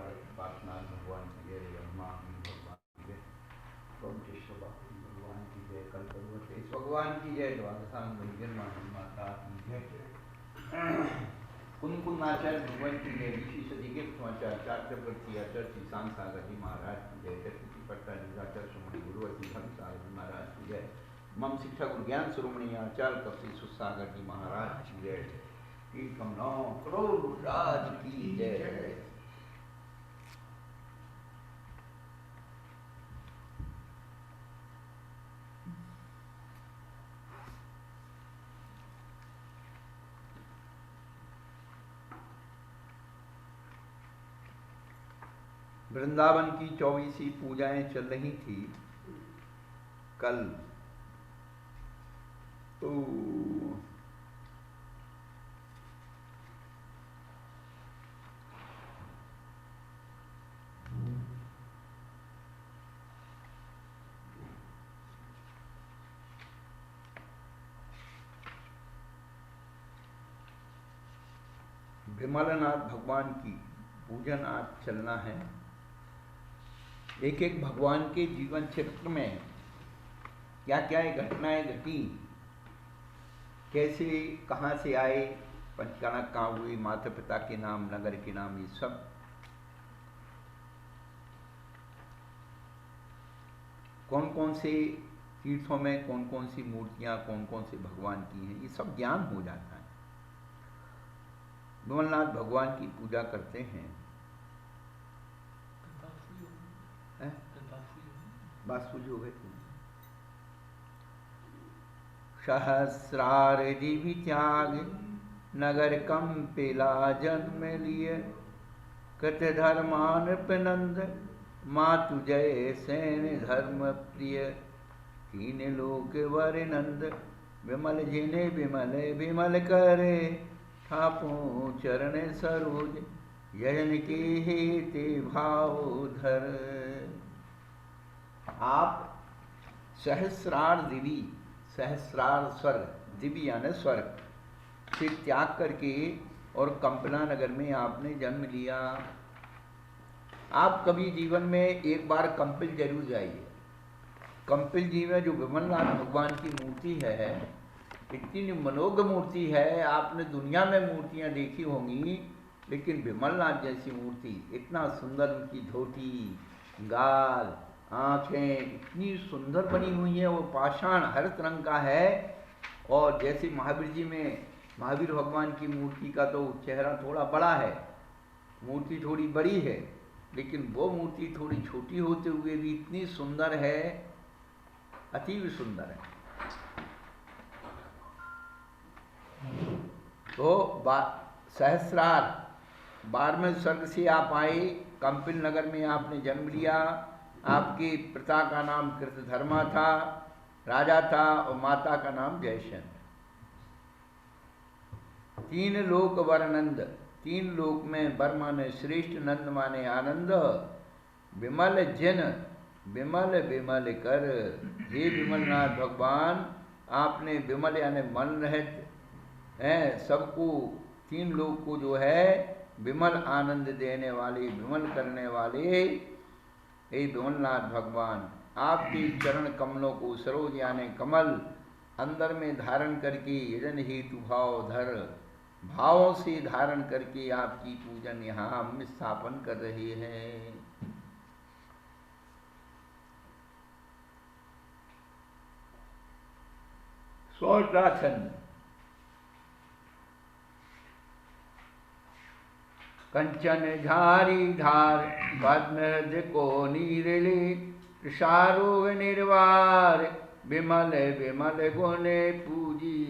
प्रार्थना भगवान की जय, ब्रह्मा भगवान की जय, ओमकेश्वर भगवान की जय, कल्पवते भगवान की जय, द्वादशांग माता की जय, कुंकुमाचार्य भगवान की जय, ऋषि सदी के समाचार चक्रवर्ती आचार्य श्री शांत सागर जी महाराज की जय, चतुर्थी पट्टा निजाचार्य श्रोमणी गुरुवती धर्म सागर जी महाराज की जय, मम शिक्षा गुरु ज्ञान श्रोमणी आचार्य कपसी सुसागर जी महाराज की जय, कीर्तम नौ करोड़ राज की जय। वृंदावन की 24वीं पूजाएं चल रही थी कल। तो विमलनाथ भगवान की पूजन आज चलना है। एक एक भगवान के जीवन चरित्र में क्या क्या घटनाएं घटी, कैसे कहाँ से आए, पंचकणक कहाँ हुई, माता पिता के नाम, नगर के नाम, ये सब कौन कौन से तीर्थों में कौन कौन सी मूर्तियां, कौन कौन से भगवान की हैं, ये सब ज्ञान हो जाता है। विमलनाथ भगवान की पूजा करते हैं। बात सूझी हो गई थी। सहस्रार जीवी त्याग नगर कंपिला जन्म लिए, कृत धर्मान नंद मातु जय सेन धर्म प्रिय, तीन लोक वर नंद विमल जिने विमल विमल करे, ठापो चरण सरोज यजन के हेते भाव धर। आप सहस्रार दिवी, सहस्रार स्वर्ग, दिवी यानी स्वर्ग से त्याग करके और कंपना नगर में आपने जन्म लिया। आप कभी जीवन में एक बार कंपिल जरूर जाइए। कंपिल जी में जो विमलनाथ भगवान की मूर्ति है, इतनी मनोज्ञ मूर्ति है। आपने दुनिया में मूर्तियां देखी होंगी, लेकिन विमलनाथ जैसी मूर्ति, इतना सुंदर उनकी धोती, गाल, आँखें इतनी सुंदर बनी हुई है। वो पाषाण हरित रंग का है। और जैसे महावीर जी में महावीर भगवान की मूर्ति का तो चेहरा थोड़ा बड़ा है, मूर्ति थोड़ी बड़ी है, लेकिन वो मूर्ति थोड़ी छोटी होते हुए भी इतनी सुंदर है, अतीव सुंदर है। तो सहस्रार 12वें स्वर्ग से आप आए, कंपिल नगर में आपने जन्म लिया। आपके पिता का नाम कृतधर्मा था, राजा था, और माता का नाम जयसेन। तीन लोक वर नंद, तीन लोक में वर माने श्रेष्ठ, नंद माने आनंद, विमल जिन विमल विमल कर। हे विमलनाथ भगवान, आपने विमल यानी मन रहित है, सबको तीन लोक को जो है विमल आनंद देने वाले, विमल करने वाले, हे विमलनाथ भगवान, आपके चरण कमलों को सरोज यानी कमल अंदर में धारण करके यजन हेतु भाव धर, भावों से धारण करके आपकी पूजन यहाँ हम स्थापन कर रहे हैं। सोटा छंद। कंचन झारी धार पद्म को नीरले, तुषारोग निर्वार विमल विमल गुण पूजी।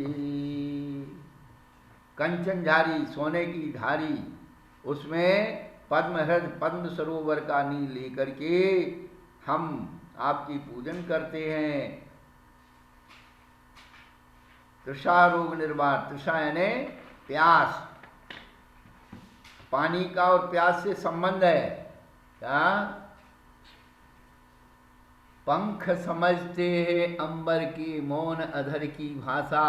कंचन झारी सोने की धारी, उसमें पद्महृद पद्म सरोवर का नील लेकर के हम आपकी पूजन करते हैं। तुषारोग निर्वार, तुषा यानी प्यास, पानी का और प्यास से संबंध है। क्या? पंख समझते हैं अंबर की मौन अधर की भाषा,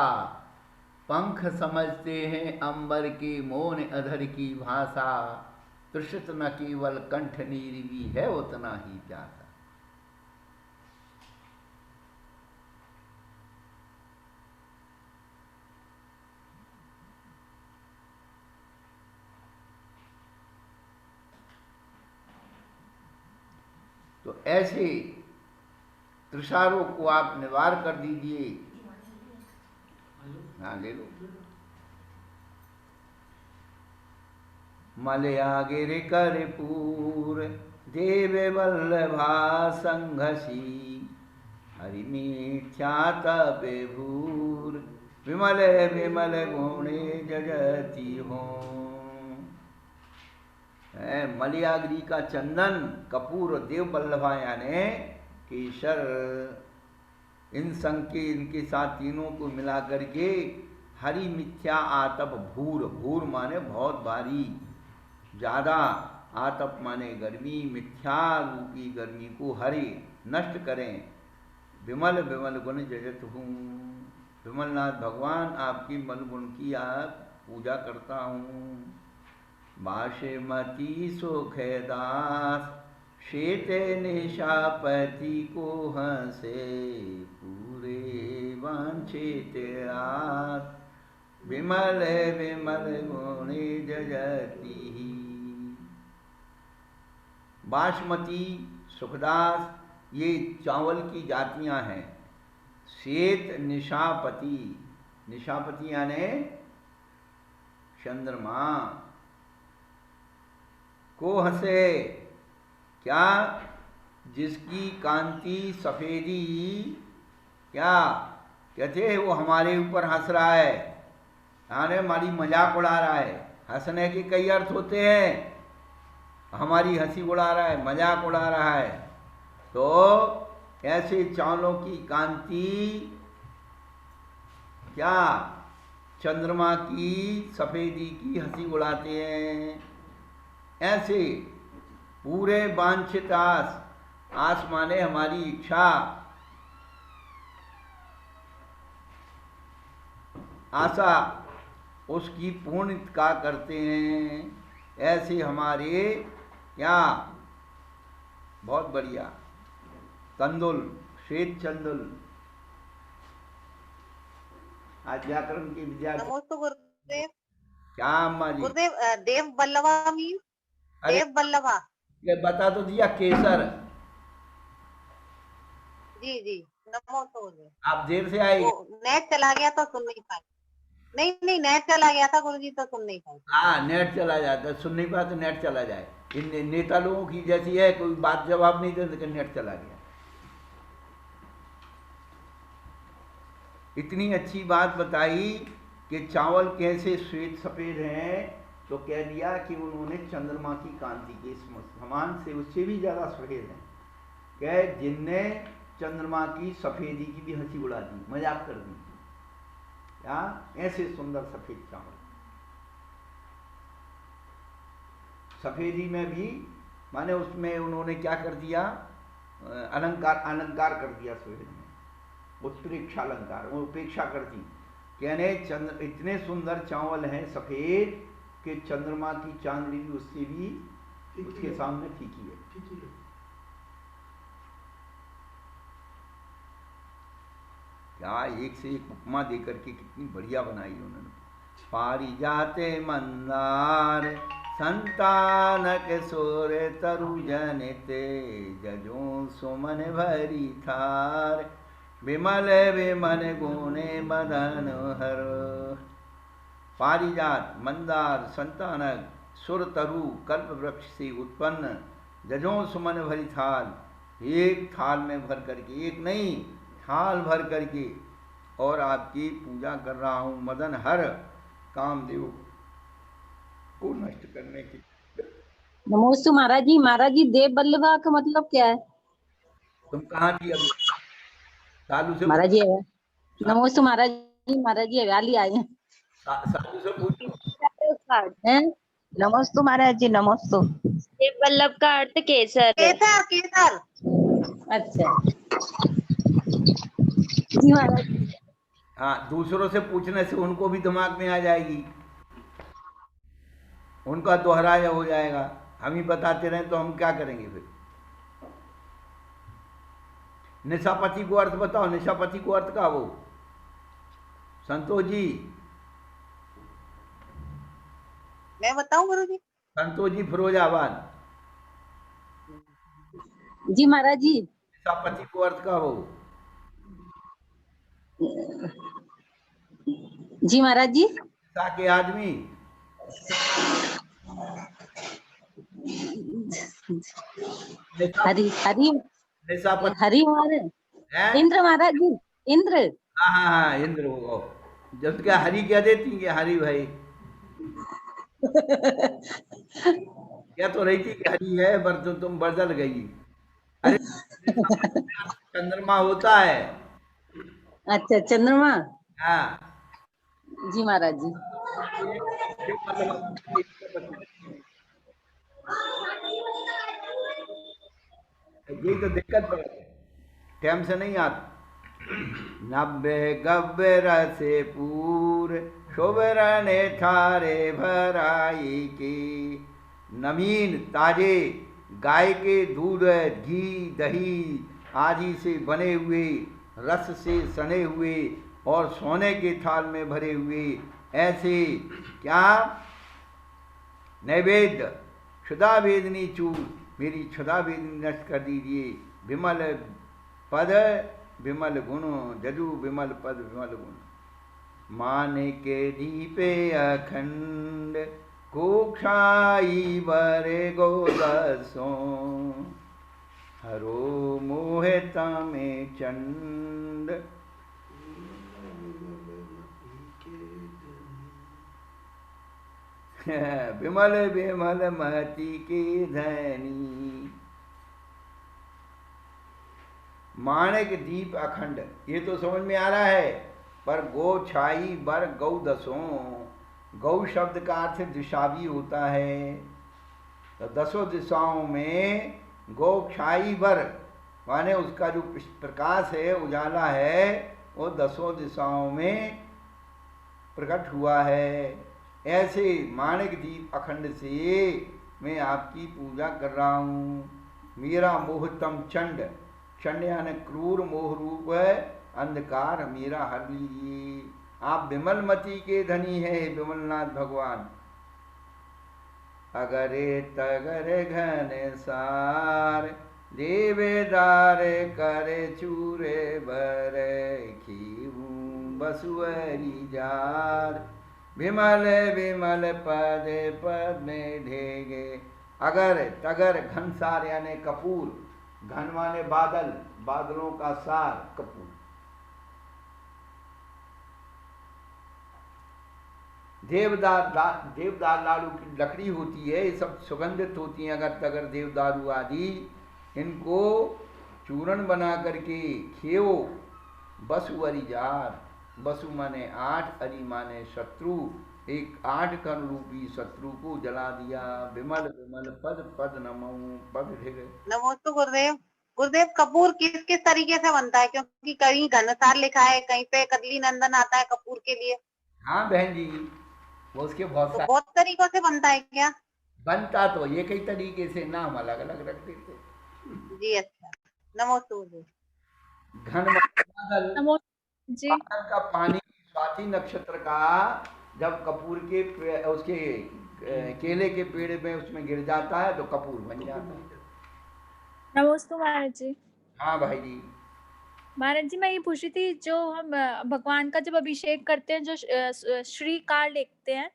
पंख समझते हैं अंबर की मौन अधर की भाषा, तृषित न केवल कंठ नीर भी है उतना ही प्यासा। तो ऐसे तृषारों को आप निवार कर दीजिए। हाँ ले लो। मलयागिर कर पूर देव वल्लभा संघसी हरि मीठ्यात बेभूर विमल विमल गुणे जगती हो। मलयागिरी का चंदन, कपूर, देव वल्लभा यानी केसर, इन संग के इनके साथ तीनों को मिला करके हरि मिथ्या आतप भूर, भूर माने बहुत भारी, ज़्यादा, आतप माने गर्मी, मिथ्या रूपी गर्मी को हरि नष्ट करें। विमल विमल गुण जजत हूँ, विमलनाथ भगवान आपकी मल गुण की आप पूजा करता हूँ। बाशेमती सुखदास शेते निशापति को हंसे पूरे वांछित आस विमल विमल गुणे जजती। बासमती, सुखदास ये चावल की जातियां हैं। श्वेत निशापति, निशापति यानी चंद्रमा, को हंसे क्या, जिसकी कांति सफेदी, क्या कहते वो हमारे ऊपर हंस रहा है, यानी हमारी मजाक उड़ा रहा है। हंसने के कई अर्थ होते हैं, हमारी हंसी उड़ा रहा है, मजाक उड़ा रहा है। तो ऐसे चावलों की कांति क्या, चंद्रमा की सफेदी की हंसी उड़ाते हैं। ऐसे पूरे वांछित आस, आस माने हमारी इच्छा, आशा, उसकी पूर्णता करते हैं। ऐसे हमारे क्या, बहुत बढ़िया कंदुल, श्वेत चंदुल। आज व्याकरण की विद्यार्थी। नमोस्तु गुरुदेव। क्या अम्मा जी? गुरुदेव देव वल्लभा मीन, देव वल्लभा ये बता तो दिया, केसर। जी जी नमोस्तु गुरुदेव। आप देर से आए। नेट चला गया तो सुन नहीं पाए। नहीं नहीं नेट चला गया था गुरुजी तो सुन नहीं पाए। हाँ नेट चला जाता है, सुन नहीं पाया तो नेट चला जाए। इन नेता लोगों की जैसी है, कोई बात जवाब नहीं देते, नेट चला गया। इतनी अच्छी बात बताई कि चावल कैसे श्वेत सफेद हैं, तो कह दिया कि उन्होंने चंद्रमा की कांति के समान से उससे भी ज्यादा सफेद हैं। कह जिनने चंद्रमा की सफेदी की भी हंसी उड़ा दी, मजाक कर दी। या ऐसे सुंदर सफेद चावल, सफेदी में भी माने उसमें उन्होंने क्या कर दिया, अलंकार, अलंकार कर दिया सफेद में, उत्प्रेक्षा अलंकार, वो उपेक्षा कर दी। कहने चंद्र इतने सुंदर चावल हैं सफेद कि चंद्रमा की चांदनी भी उससे भी उसके सामने फीकी है। क्या एक से एक उपमा देकर के कितनी बढ़िया बनाई उन्होंने। पारिजाते मंदार संतानक सोर तरु जनिते जजो सुमन भरी थार विमल विमल गुणे मदन हर। पारिजात, मंदार, संतानक, सुर तरु, कल्प वृक्ष से उत्पन्न, जजों सुमन भरी थाल, एक थाल में भर करके, एक नहीं थाल भर करके, और आपकी पूजा कर रहा हूं मदन हर, कामदेव को नष्ट करने की। नमोस्तु महाराज जी। महाराज जी देव वल्लभा का मतलब क्या है? तुम कहाँ थी अभी? सालू से महाराज जी नमोस्तु महाराज जी। महाराज जी हरियाली आए हैं। सालू से पूछो। नमोस्तु महाराज जी। नमोस्तु। देव वल्लभ का अर्थ केसर है। केसर केसर। अच्छा जी महाराज। हाँ, दूसरों से पूछने से उनको भी दिमाग में आ जाएगी, उनका दोहराया हो जाएगा। हम ही बताते रहे तो हम क्या करेंगे फिर। निशापति को अर्थ बताओ, निशापति को अर्थ का वो संतोष जी। मैं बताऊं गुरुजी? संतोष जी फिरोजाबाद। जी महाराज जी। निशापति को अर्थ का वो। जी महाराज जी। निशा के आदमी। हरि हरि निशापति हरि महाराज, है। इंद्र महाराज जी, इंद्र। हाँ हाँ हाँ, इंद्र हो। जब क्या हरि कह देती कि हरि भाई क्या तो रही थी कि हरि है, पर तो तुम बदल गई। अरे चंद्रमा होता है। अच्छा चंद्रमा। हाँ। जी महाराज जी। यही तो दिक्कत पड़ है, टाइम से नहीं आती। नब्बे गब्बे रसे पूर शोभरने ठारे भराई की। नवीन ताजे गाय के दूध, घी, दही आदि से बने हुए, रस से सने हुए और सोने के थाल में भरे हुए ऐसे क्या नैवेद्य क्षुधा वेदनी चूर, मेरी क्षुधा वेदनी नष्ट कर दीजिए। विमल पद विमल गुण, जजु विमल पद विमल गुण। मानिके दीपे अखंड कोक्षाई बरे गोदसों। हरो मोहिता में चंड। विमल विमल महती के धनी। माणिक दीप अखंड, ये तो समझ में आ रहा है। पर गो छाई बर गौ दसों, गौ शब्द का अर्थ दिशा भी होता है। तो दसों दिशाओं में गौ छाई बर माने उसका जो प्रकाश है, उजाला है, वो दसों दिशाओं में प्रकट हुआ है। ऐसे माणिक दीप अखंड से मैं आपकी पूजा कर रहा हूँ। मेरा मोहतम चंड, चंड यानी क्रूर मोह रूप अंधकार मेरा हर लीजिए। आप विमलमती के धनी है विमलनाथ भगवान। अगरे तगरे घन सार, देवेदार करे चूरे बर, खीऊ बसुअरी जार। विमल विमल पद पद में ढेगे। अगर तगर घनसार यानी कपूर, घन माने बादल, बादलों का सार कपूर। देवदार लाड़ू की लकड़ी होती है, ये सब सुगंधित होती हैं। अगर तगर देवदारू आदि, इनको चूर्ण बना करके खेओ। बसु अरिजार, बसु माने 8, अरि माने शत्रु, एक 8 कर्ण रूपी शत्रु को जला दिया। विमल विमल पद पद नमो पद ढेर। नमोस्तु गुरुदेव। गुरुदेव कपूर किस किस तरीके से बनता है? क्योंकि कहीं घनसार लिखा है, कहीं पे कदली नंदन आता है कपूर के लिए। हाँ बहन जी, वो उसके बहुत तो सारे बहुत तरीकों से बनता है क्या? बनता तो ये कई तरीके से, नाम अलग अलग रख देते। जी अच्छा, नमोस्तु गुरुदेव। घन बादल, नमो जी। बादल का पानी स्वाति नक्षत्र का जब कपूर के उसके केले के पेड़ में उसमें गिर जाता है तो कपूर बन जाता है। नमोस्तु महाराज जी। हाँ भाई जी। महाराज जी, मैं ये पूछ रही थी, जो हम भगवान का जब अभिषेक करते हैं, जो श्रीकार लिखते हैं,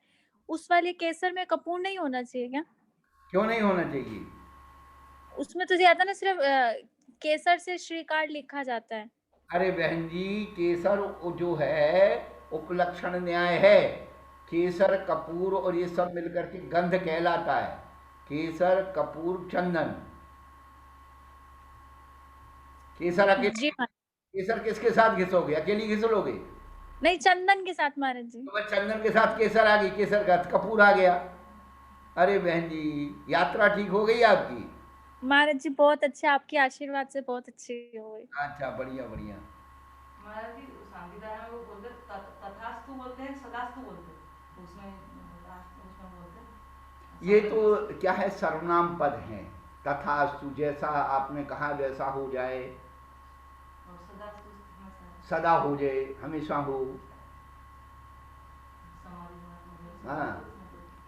उस वाले केसर में कपूर नहीं होना चाहिए क्या? क्यों नहीं होना चाहिए? उसमें तो ज्यादा ना सिर्फ केसर से श्रीकार लिखा जाता है। अरे बहन जी, केसर जो है उपलक्षण न्याय है। केसर कपूर और ये सब मिलकर के गंध कहलाता है। केसर कपूर चंदन। केसर अकेले, जी महाराज। केसर किसके साथ घिसोगे? अकेली घिस लोगे? नहीं, चंदन के साथ महाराज जी। तो बस चंदन के साथ केसर आ गई, केसर का कपूर आ गया। अरे बहन जी, यात्रा ठीक हो गई आपकी? महाराज जी बहुत अच्छे, आपके आशीर्वाद से बहुत अच्छी हो गई। अच्छा, बढ़िया बढ़िया। महाराज जी शांतिदान में वो बोलते तथास्तु बोलते हैं, सदास्तु बोलते हैं, उसमें बोलते हैं ये तो क्या है, सर्वनाम पद हैं। तथास्तु, जैसा आपने कहा वैसा हो जाए, और सदा हो जाए, हमेशा हो। हाँ,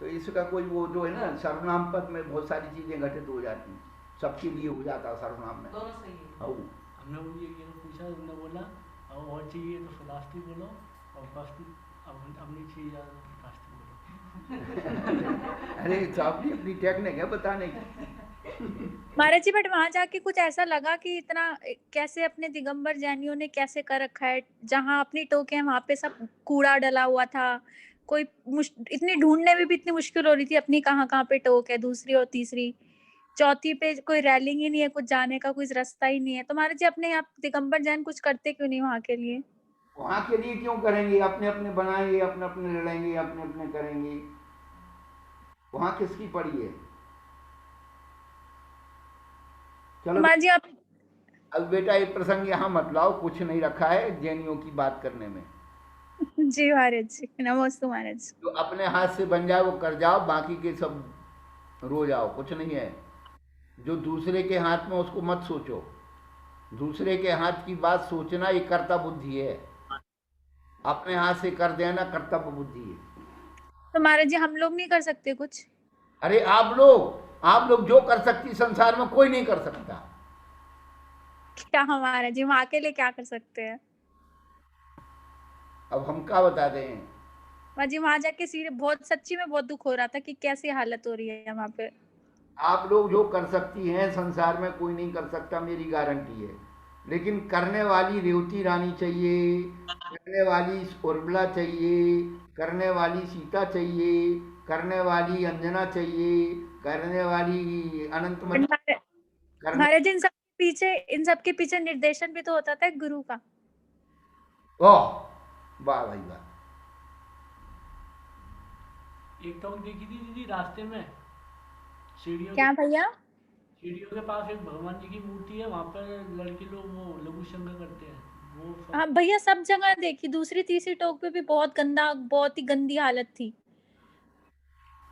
तो इसका कोई वो जो है ना, सर्वनाम पद में बहुत सारी चीजें घटित हो जाती हैं, सबके लिए हो जाता है सर्वनाम में। दोनों सही है। हाँ। हमने वो ये पूछा, उन्होंने बोला और चाहिए तो सदास्ती बोलो, और फर्स्ट अपनी चाहिए तो सदास्ती बोलो। अरे तो अपनी अपनी टेक्निक है बताने की। महाराज जी, बट वहां जाके कुछ ऐसा लगा कि इतना कैसे अपने दिगंबर जैनियों ने कैसे कर रखा है, जहां अपनी टोके हैं वहां पे सब कूड़ा डला हुआ था, कोई इतनी ढूंढने में भी इतनी मुश्किल हो रही थी अपनी कहाँ पे टोक है, दूसरी और तीसरी चौथी पे कोई रैलिंग ही नहीं है, कुछ जाने का कोई रास्ता ही नहीं है। तो महाराज जी अपने आप दिगंबर जैन कुछ करते क्यों नहीं वहां के लिए? वहां के लिए क्यों करेंगे, अपने अपने बनाएंगे, अपने अपने लड़ेंगे, अपने अपने करेंगे। वहां किसकी पड़ी है? चलो महाराज जी आप अब बेटा एक प्रसंग यहाँ मत लाओ, कुछ नहीं रखा है जैनियों की बात करने में। जी महाराज जी, नमस्ते महाराज। जो अपने हाथ से बन जाए वो कर जाओ, बाकी के सब रो जाओ, कुछ नहीं है। जो दूसरे के हाथ में उसको मत सोचो। दूसरे के हाथ की बात सोचना ये कर्तव्य बुद्धि है, अपने हाथ से कर देना कर्तव्य बुद्धि है। तो महाराज जी हम लोग नहीं कर सकते कुछ? अरे आप लोग जो कर सकती संसार में कोई नहीं कर सकता। क्या हमारा जी वहां के लिए क्या कर सकते हैं? अब हम क्या बता दें। महाराज जी वहां जाके सीधे बहुत सच्ची में बहुत दुख हो रहा था कि कैसी हालत हो रही है वहां पे। आप लोग जो कर सकती हैं संसार में कोई नहीं कर सकता, मेरी गारंटी है। लेकिन करने वाली रेवती रानी चाहिए, करने वाली उर्मिला चाहिए, करने वाली सीता चाहिए, करने वाली अंजना चाहिए, करने वाली अनंतमती करने। महाराज जी इन सब के पीछे निर्देशन भी तो होता था एक गुरु का। वाह वाह भाई वाह। एक तो देखी थी दीदी रास्ते में सीढ़ियों क्या भैया? सीढ़ियों के पास एक भगवान जी की मूर्ति है, वहां पर लड़के लोग वो लघु शंकर करते हैं वो सब। हाँ भैया, सब जगह देखी, दूसरी तीसरी टोक पे भी बहुत गंदा, बहुत ही गंदी हालत थी।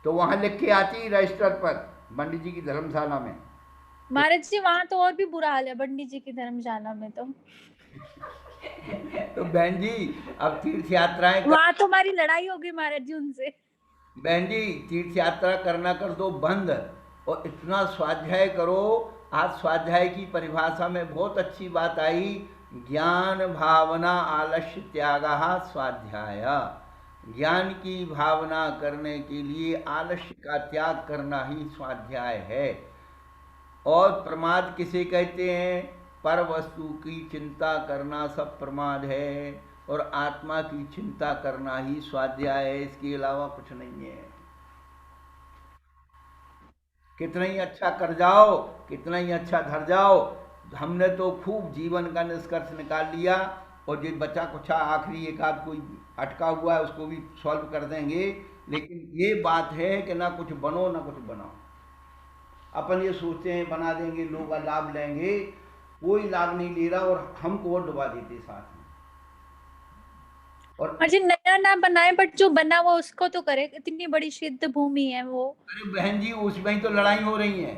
तो वहां लिख के आती रजिस्टर पर, पंडित जी की धर्मशाला में। महाराज जी वहां तो और भी बुरा हाल है पंडित जी की धर्मशाला में तो। तो बहन जी अब तीर्थ यात्राएं वहां तो हमारी लड़ाई होगी महाराज जी उनसे। बहन जी तीर्थ यात्रा करना कर दो बंद, और इतना स्वाध्याय करो। आज स्वाध्याय की परिभाषा में बहुत अच्छी बात आई, ज्ञान भावना आलस्य त्यागः स्वाध्याय। ज्ञान की भावना करने के लिए आलस्य का त्याग करना ही स्वाध्याय है। और प्रमाद किसे कहते हैं? पर वस्तु की चिंता करना सब प्रमाद है, और आत्मा की चिंता करना ही स्वाध्याय है, इसके अलावा कुछ नहीं है। कितना ही अच्छा कर जाओ, कितना ही अच्छा धर जाओ। हमने तो खूब जीवन का निष्कर्ष निकाल लिया, और जो बचा कुछ आखिरी एक आध कोई अटका हुआ है उसको भी सॉल्व कर देंगे। लेकिन ये बात है कि ना कुछ बनो ना कुछ बनाओ। अपन ये सोचते हैं बना देंगे, लोग लाभ लेंगे, कोई लाभ नहीं ले रहा, और हमको और डुबा देते साथ में। और अजी नया ना बनाए, बट जो बना हुआ उसको तो करे। इतनी बड़ी सिद्ध भूमि है वो। अरे बहन जी उसमें ही तो लड़ाई हो रही है।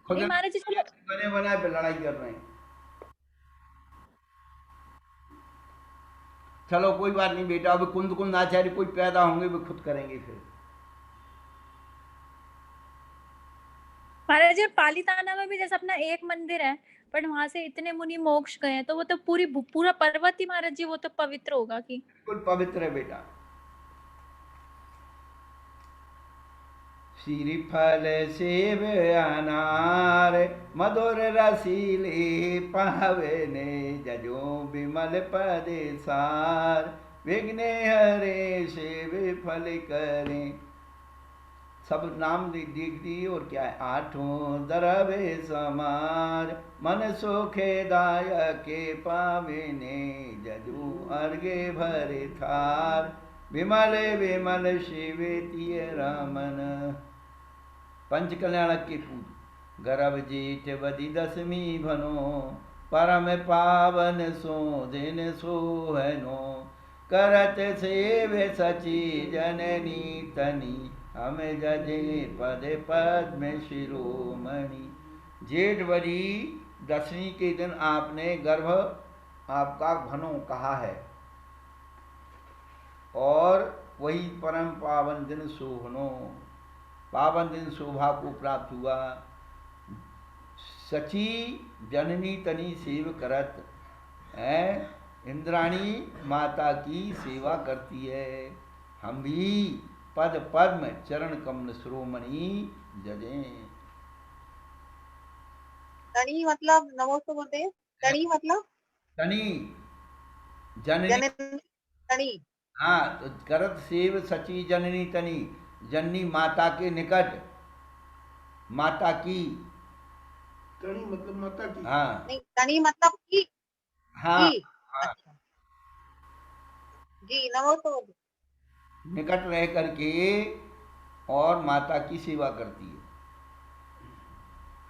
खुद महाराज जी चलो बने बनाए पे लड़ाई कर रहे हैं। चलो कोई बात नहीं बेटा, अब कुंद आचार्य कोई पैदा होंगे वे खुद करेंगे फिर। महाराज जी पालीताना में भी जैसे अपना एक मंदिर है, बट वहां से इतने मुनि मोक्ष गए हैं, तो वो तो पूरा पर्वत ही महाराज जी वो तो पवित्र होगा कि? बिल्कुल पवित्र है बेटा। श्रीफल सेब अनार मधुर रसीले पावने, जजो विमल पद सार, विघ्न हरे सेब फल करें। सब नाम देख दिए, और क्या है? आठों दरबे समार, मन सुखे दायके पावने, जजू अर्घे भरे थार, विमल विमल शिवेतिय रामन। पंच कल्याणक के पूज गर्भ जेठ बदी दशमी भनो, परम पावन सो दिन सोहनो, करत सेव सची जननी तनी, हमें जजे पद पद में शिरोमणि। जेठवरी दशमी के दिन आपने गर्भ आपका भनो कहा है, और वही परम पावन दिन शोभनो, पावन दिन शोभा को प्राप्त हुआ। सची जननी तनी सेव करत है, इंद्राणी माता की सेवा करती है। हम भी पद पद्म चरण कमल शिरोमणि जजे। तनी मतलब नमोस्तु गुरुदेव, तनी मतलब तनी जननी, जननी तनी। हाँ तो करत सेव सची जननी तनी, जननी माता के निकट, माता की, तनी मतलब माता की। हाँ नहीं, तनी मतलब की। हाँ की। हाँ, अच्छा जी, नमोस्तु गुरुदेव। निकट रह करके और माता की सेवा करती है।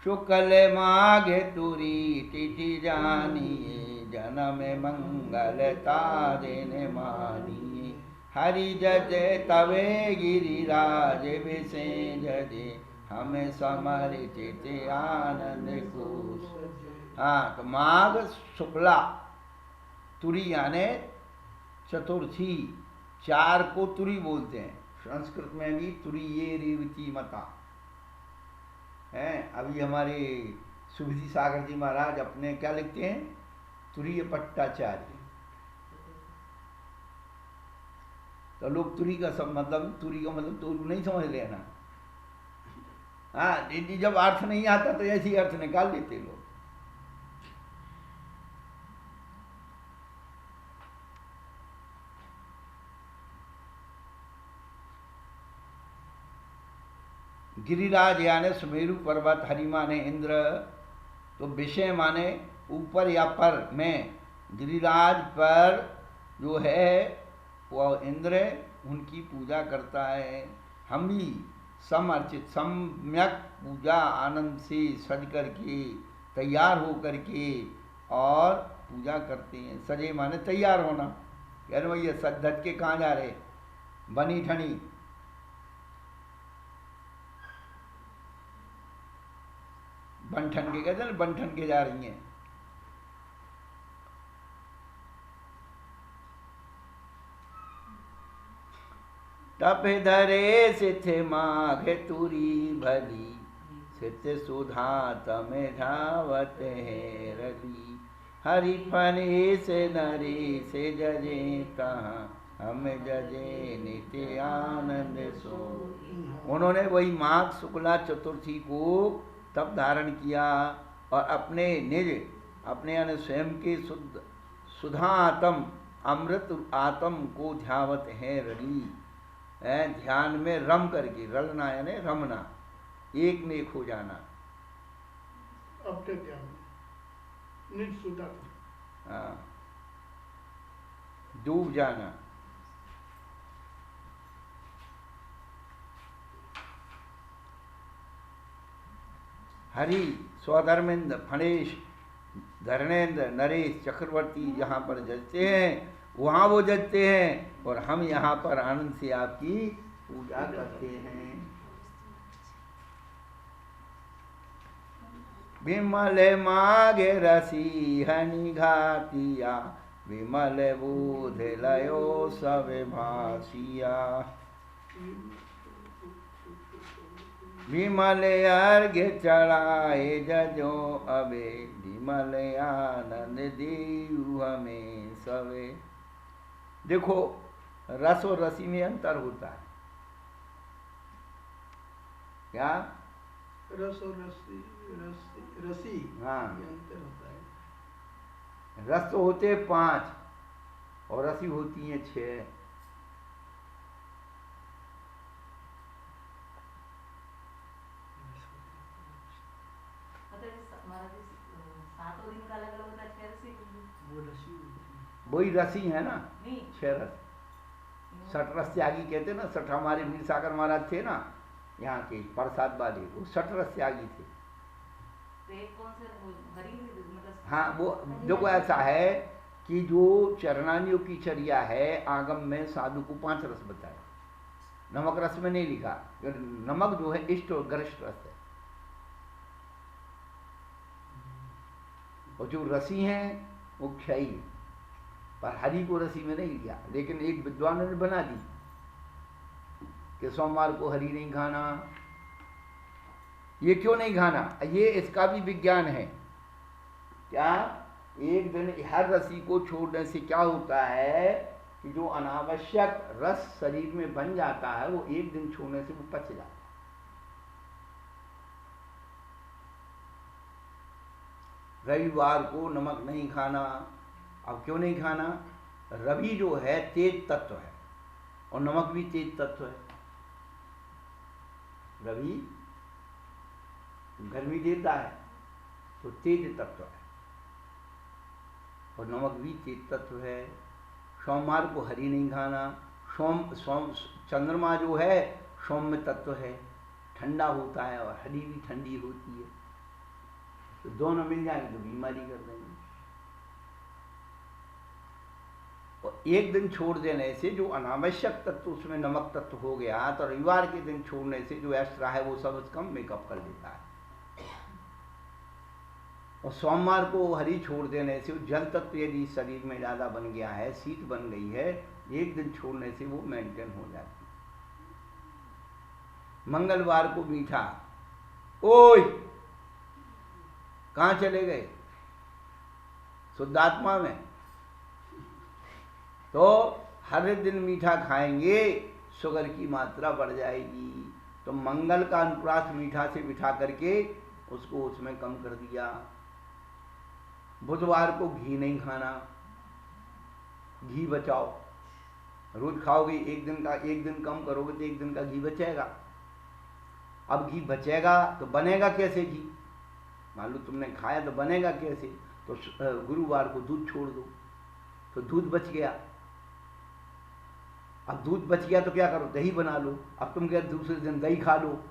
शुक्ल माघ तुरी तिथि जानिए, जन्म मंगल तारे मानिए। हरि जय तवे गिरिराज विषे जजे, हमें समर्चित आनंद को। हाँ तो माघ शुक्ला तुरी यानी चतुर्थी, चार को तुरी बोलते हैं। संस्कृत में भी तुरी ये रेवती मता है। अभी हमारे सुभिधि सागर जी महाराज अपने क्या लिखते हैं, तुरीय पट्टाचार्य। तो लोग तुरी का सब मतलब, तुरी का मतलब तो नहीं समझ लेना। हाँ जब अर्थ नहीं आता तो ऐसी अर्थ निकाल लेते लोग। गिरिराज यानी सुमेरु पर्वत, हरि माने इंद्र, तो विषय माने ऊपर या पर में। गिरिराज पर जो है वह इंद्र, उनकी पूजा करता है। हम भी समर्चित सम्यक पूजा आनंद से सज करके, तैयार हो करके और पूजा करते हैं। सजे माने तैयार होना, यानी भैया सज धज के कहाँ जा रहे, बनी ठनी। बनठन के कहते हैं ना, बनठन के जा रही हैं। तप धरे सिथ माघ तुरी भली, सिथ सुधा तमे धावत है रली। हरि फने से नरे से जजे कहाँ, हम जजे नित्य आनंद सो। उन्होंने वही माघ शुक्ला चतुर्थी को तप धारण किया और अपने निज, अपने यानी स्वयं के शुद्ध सुधा आत्म, अमृत आत्म को ध्यावत है रली, ध्यान में रम करके, रलना यानी रमना, एक में एक हो जाना। अपने ध्यान में निज सुधा, हाँ डूब जाना। हरि स्वधर्मेंद्र फणेश धर्मेंद्र नरेश चक्रवर्ती जहाँ पर जजते हैं वहाँ वो जजते हैं, और हम यहाँ पर आनंद से आपकी पूजा करते हैं। विमल माघ रसी हनि घातिया, विमल बोध लयो सब भासिया। विमल अर्घ्य चढ़ाए जजो अबे, विमल आनंद देव हमें सवे। देखो रस और रसी में अंतर होता है क्या? रस और रसी, रसी हाँ ये अंतर होता है। रस तो होते 5 और रसी होती हैं 6। सातों दिन का अलग अलग होता है, 6 रसी। वो रसी होती है। वही रसी है ना, नहीं 6 रस। 60 रस त्यागी कहते ना, 60 हमारे वीर सागर महाराज थे ना यहाँ के प्रसाद वाले, वो 60 रस त्यागी थे। तो एक कौन से हरी मतलब? हाँ वो देखो ऐसा है कि जो चरणानियों की चर्या है, आगम में साधु को 5 रस बताए, नमक रस में नहीं लिखा। नमक जो है इष्ट और गरिष्ठ रस है, और जो रसी हैं वो क्षयी है, पर हरि को रसी में नहीं लिया। लेकिन एक विद्वान ने बना दी कि सोमवार को हरि नहीं खाना। ये क्यों नहीं खाना, ये इसका भी विज्ञान है। क्या एक दिन हर रसी को छोड़ने से क्या होता है कि जो अनावश्यक रस शरीर में बन जाता है वो एक दिन छोड़ने से वो पच जाता है। रविवार को नमक नहीं खाना। अब क्यों नहीं खाना, रवि जो है तेज तत्व है और नमक भी तेज तत्व है। रवि गर्मी देता है तो तेज तत्व है, और नमक भी तेज तत्व है। सोमवार को हरी नहीं खाना। सोम चंद्रमा जो है सौम्य तत्व है, ठंडा होता है, और हरी भी ठंडी होती है। तो दोनों मिल जाएंगे तो बीमारी कर देंगे। और एक दिन छोड़ देने से जो अनावश्यक तत्व उसमें नमक तत्व हो गया, तो रविवार के दिन छोड़ने से जो एक्स्ट्रा है वो सब कम मेकअप कर देता है। और सोमवार को हरी छोड़ देने से जल तत्व यदि शरीर में ज़्यादा बन गया है, शीत बन गई है, एक दिन छोड़ने से वो मेंटेन हो जाती है। मंगलवार को मीठा, ओए कहाँ चले गए शुद्धात्मा में, तो हर दिन मीठा खाएंगे शुगर की मात्रा बढ़ जाएगी। तो मंगल का अनुप्रास मीठा से बिठा करके उसको उसमें कम कर दिया। बुधवार को घी नहीं खाना, घी बचाओ। रोज खाओगे एक दिन कम करोगे तो एक दिन का घी बचेगा। अब घी बचेगा तो बनेगा कैसे घी, मान लो तुमने खाया तो बनेगा कैसे, तो गुरुवार को दूध छोड़ दो तो दूध बच गया। अब दूध बच गया तो क्या करो, दही बना लो। अब तुम क्या दूसरे दिन दही खा लो,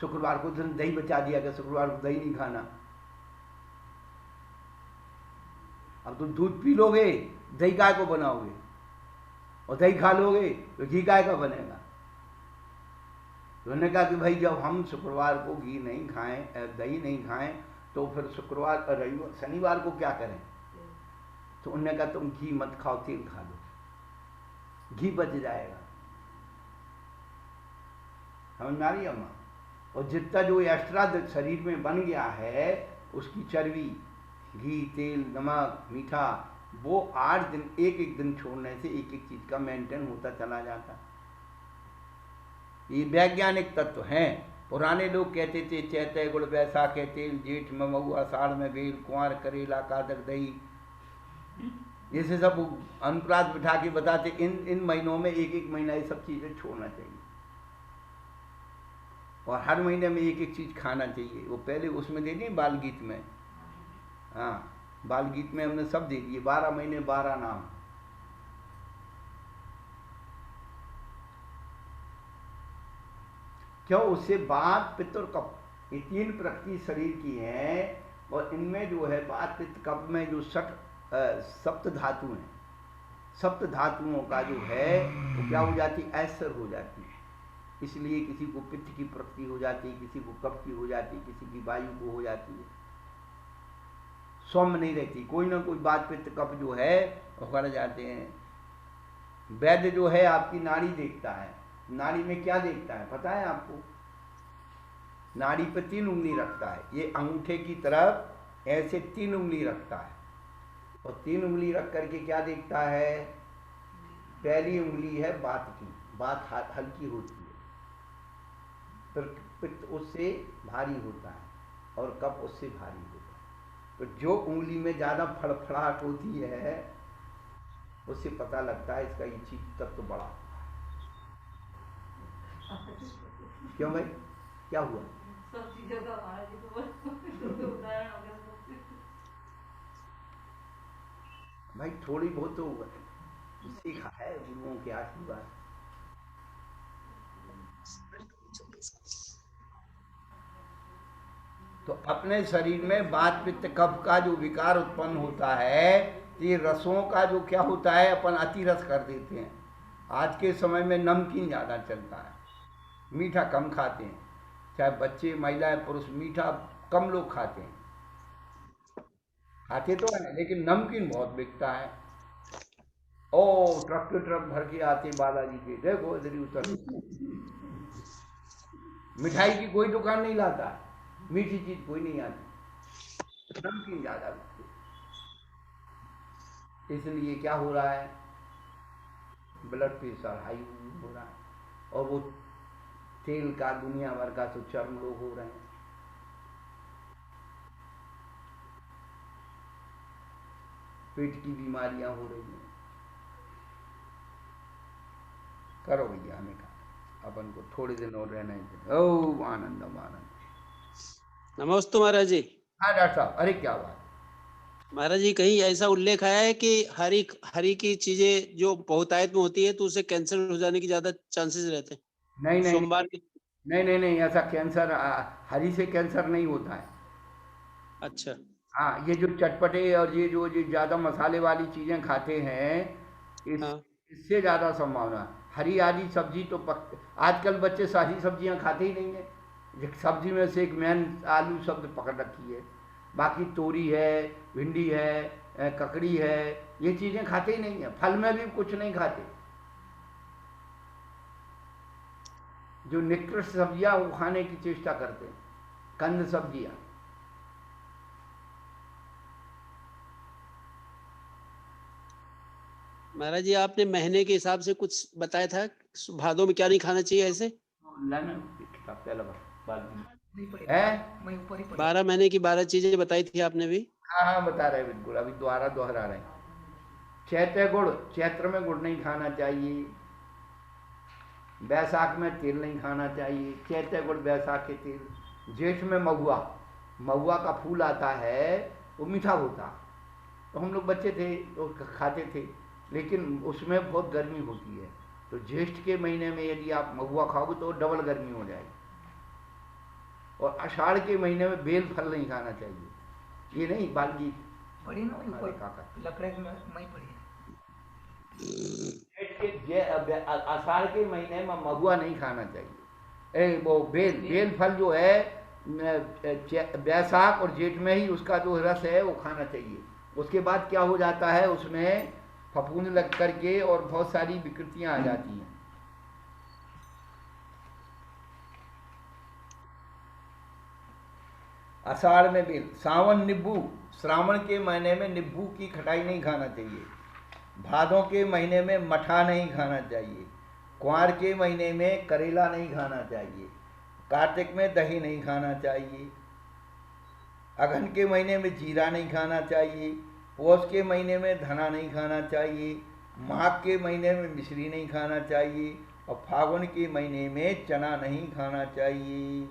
शुक्रवार को दिन दही बचा दिया कि शुक्रवार को दही नहीं खाना। अब तुम दूध पी लोगे, दही काय को बनाओगे, और दही खा लोगे तो घी काय का बनेगा। तो उन्होंने कहा कि भाई जब हम शुक्रवार को घी नहीं खाएं, दही नहीं खाएं, तो फिर शुक्रवार रविवार शनिवार को क्या करें। तो उन्होंने कहा तुम घी मत खाओ, तेल खा लो, घी बच जाएगा। समझ में आ रही अम्मा। और जितना जो एक्स्ट्रा शरीर में बन गया है उसकी चर्बी, घी, तेल, नमक, मीठा, वो 8 दिन एक दिन छोड़ने से एक चीज का मेंटेन होता चला जाता। ये वैज्ञानिक तत्व हैं। पुराने लोग कहते थे चैते गुड़ बैसाख के तेल, जेठ में मऊ, आषाढ़ में बेल, कुंवर करेला कादर दही, जैसे सब अनुप्रास बिठा के बताते। इन महीनों में एक महीना ये सब चीजें छोड़ना चाहिए, और हर महीने में एक चीज खाना चाहिए। वो पहले उसमें दे दिए बाल गीत में, हाँ बाल गीत में हमने सब दे दिए, 12 महीने 12 नाम। क्यों, उससे वात, पित्त और कफ, ये 3 प्रकृति शरीर की हैं। और इनमें जो है वात, पित्त, कफ में जो सप्त धातु हैं, सप्त धातुओं का जो है वो क्या हो जाती है, ऐसर हो जाती है। इसलिए किसी को पित्त की प्रकृति हो जाती है, किसी को कफ की हो जाती है, किसी की वायु को हो जाती है, सौम्य नहीं रहती। कोई ना कोई बात पित्त कफ जो है वो कर जाते हैं। वैद्य जो है आपकी नाड़ी देखता है, नाड़ी में क्या देखता है पता है आपको, नाड़ी पे 3 उंगली रखता है। ये अंगूठे की तरफ ऐसे 3 उंगली रखता है, और 3 उंगली रख करके क्या देखता है, पहली उंगली है बात की, बात हल्की होती है, फिर पित्त उससे भारी होता है, और कफ उससे भारी होता है। तो जो उंगली में ज्यादा फड़फड़ाहट होती है उससे पता लगता है इसका ये चीज तब तो बड़ा। क्यों भाई, क्या हुआ? सब चीजों का हमारा जी को उदाहरण हो गया। भाई थोड़ी बहुत तो सीखा है गुरुओं के आशीर्वाद। तो अपने शरीर में वात, पित्त, कफ का जो विकार उत्पन्न होता है, ये रसों का जो क्या होता है, अपन अति रस कर देते हैं। आज के समय में नमकीन ज्यादा चलता है, मीठा कम खाते हैं, चाहे बच्चे महिलाएं पुरुष, मीठा कम लोग खाते हैं। खाते तो है लेकिन नमकीन बहुत बिकता है। ओ ट्रक के ट्रक भर के आते हैं बालाजी के, देखो इधर ही उतर। मिठाई की कोई दुकान नहीं लाता, मीठी चीज कोई नहीं आती, नमकीन ज्यादा बिकते। इसलिए क्या हो रहा है, ब्लड प्रेशर हाई हो रहा है, और वो तेल का दुनिया भर का तो चर्म रोग हो रहे हैं। पेट की बीमारियां हो रही हैं। करो भैया, हमें कहा अपन को थोड़े दिन और रहना है। ओ आनंदम आनंद। नमस्ते महाराज जी। हाँ डॉक्टर साहब, अरे क्या बात। महाराज जी, कहीं ऐसा उल्लेख आया है कि हरी की चीजें जो बहुतायत में होती है तो उससे कैंसर हो जाने की ज्यादा चांसेस रहते हैं? नहीं नहीं सोमवार के। नहीं, ऐसा कैंसर हरी से कैंसर नहीं होता है। अच्छा। हाँ, ये जो चटपटे और ये जो ज्यादा मसाले वाली चीजें खाते हैं, हाँ। इससे ज्यादा संभावना है। हरी आदि सब्जी तो आजकल बच्चे सारी सब्जियां खाते ही नहीं है। सब्जी में से एक मैन आलू शब्द पकड़ रखी है, बाकी तोरी है, भिंडी है, ककड़ी है, ये चीजें खाते ही नहीं है। फल में भी कुछ नहीं खाते। जो निकृष्ट सब्जियां वो खाने की चेष्टा करते हैं, कंद सब्जियां। महाराज जी, आपने महीने के हिसाब से कुछ बताया था, भादों में क्या नहीं खाना चाहिए ऐसे? है 12 महीने की 12 चीजें बताई थी आपने भी। हाँ बता रहे बिल्कुल, अभी दोहरा रहे हैं। चैत्र गुड़, चैत्र में गुड़ नहीं खाना चाहिए। बैसाख में तेल नहीं खाना चाहिए, चैत्र गुड़ बैसाख के तेल। जेठ में महुआ का फूल आता है, वो मीठा होता, तो हम लोग बच्चे थे तो खाते थे, लेकिन उसमें बहुत गर्मी होती है। तो ज्येष्ठ के महीने में यदि आप महुआ खाओगे तो डबल गर्मी हो जाएगी। और आषाढ़ के महीने में बेल फल नहीं खाना चाहिए। ये नहीं बालगी पड़ी ना लकड़े में मैं पड़ी आषाढ़ के महीने में महुआ नहीं खाना चाहिए। वो बेल फल जो है बैसाख और जेठ में ही उसका जो रस है वो खाना चाहिए। उसके बाद क्या हो जाता है, उसमें फफूंद लग करके और बहुत सारी विकृतियां आ जाती हैं। आषाढ़ में बेल, सावन नींबू, श्रावण के महीने में नींबू की खटाई नहीं खाना चाहिए। भादों के महीने में मठा नहीं खाना चाहिए। कुंवार के महीने में करेला नहीं खाना चाहिए। कार्तिक में दही नहीं खाना चाहिए। अगहन के महीने में जीरा नहीं खाना चाहिए। पौष के महीने में धना नहीं खाना चाहिए। माघ के महीने में मिश्री नहीं खाना चाहिए। और फागुन के महीने में चना नहीं खाना चाहिए।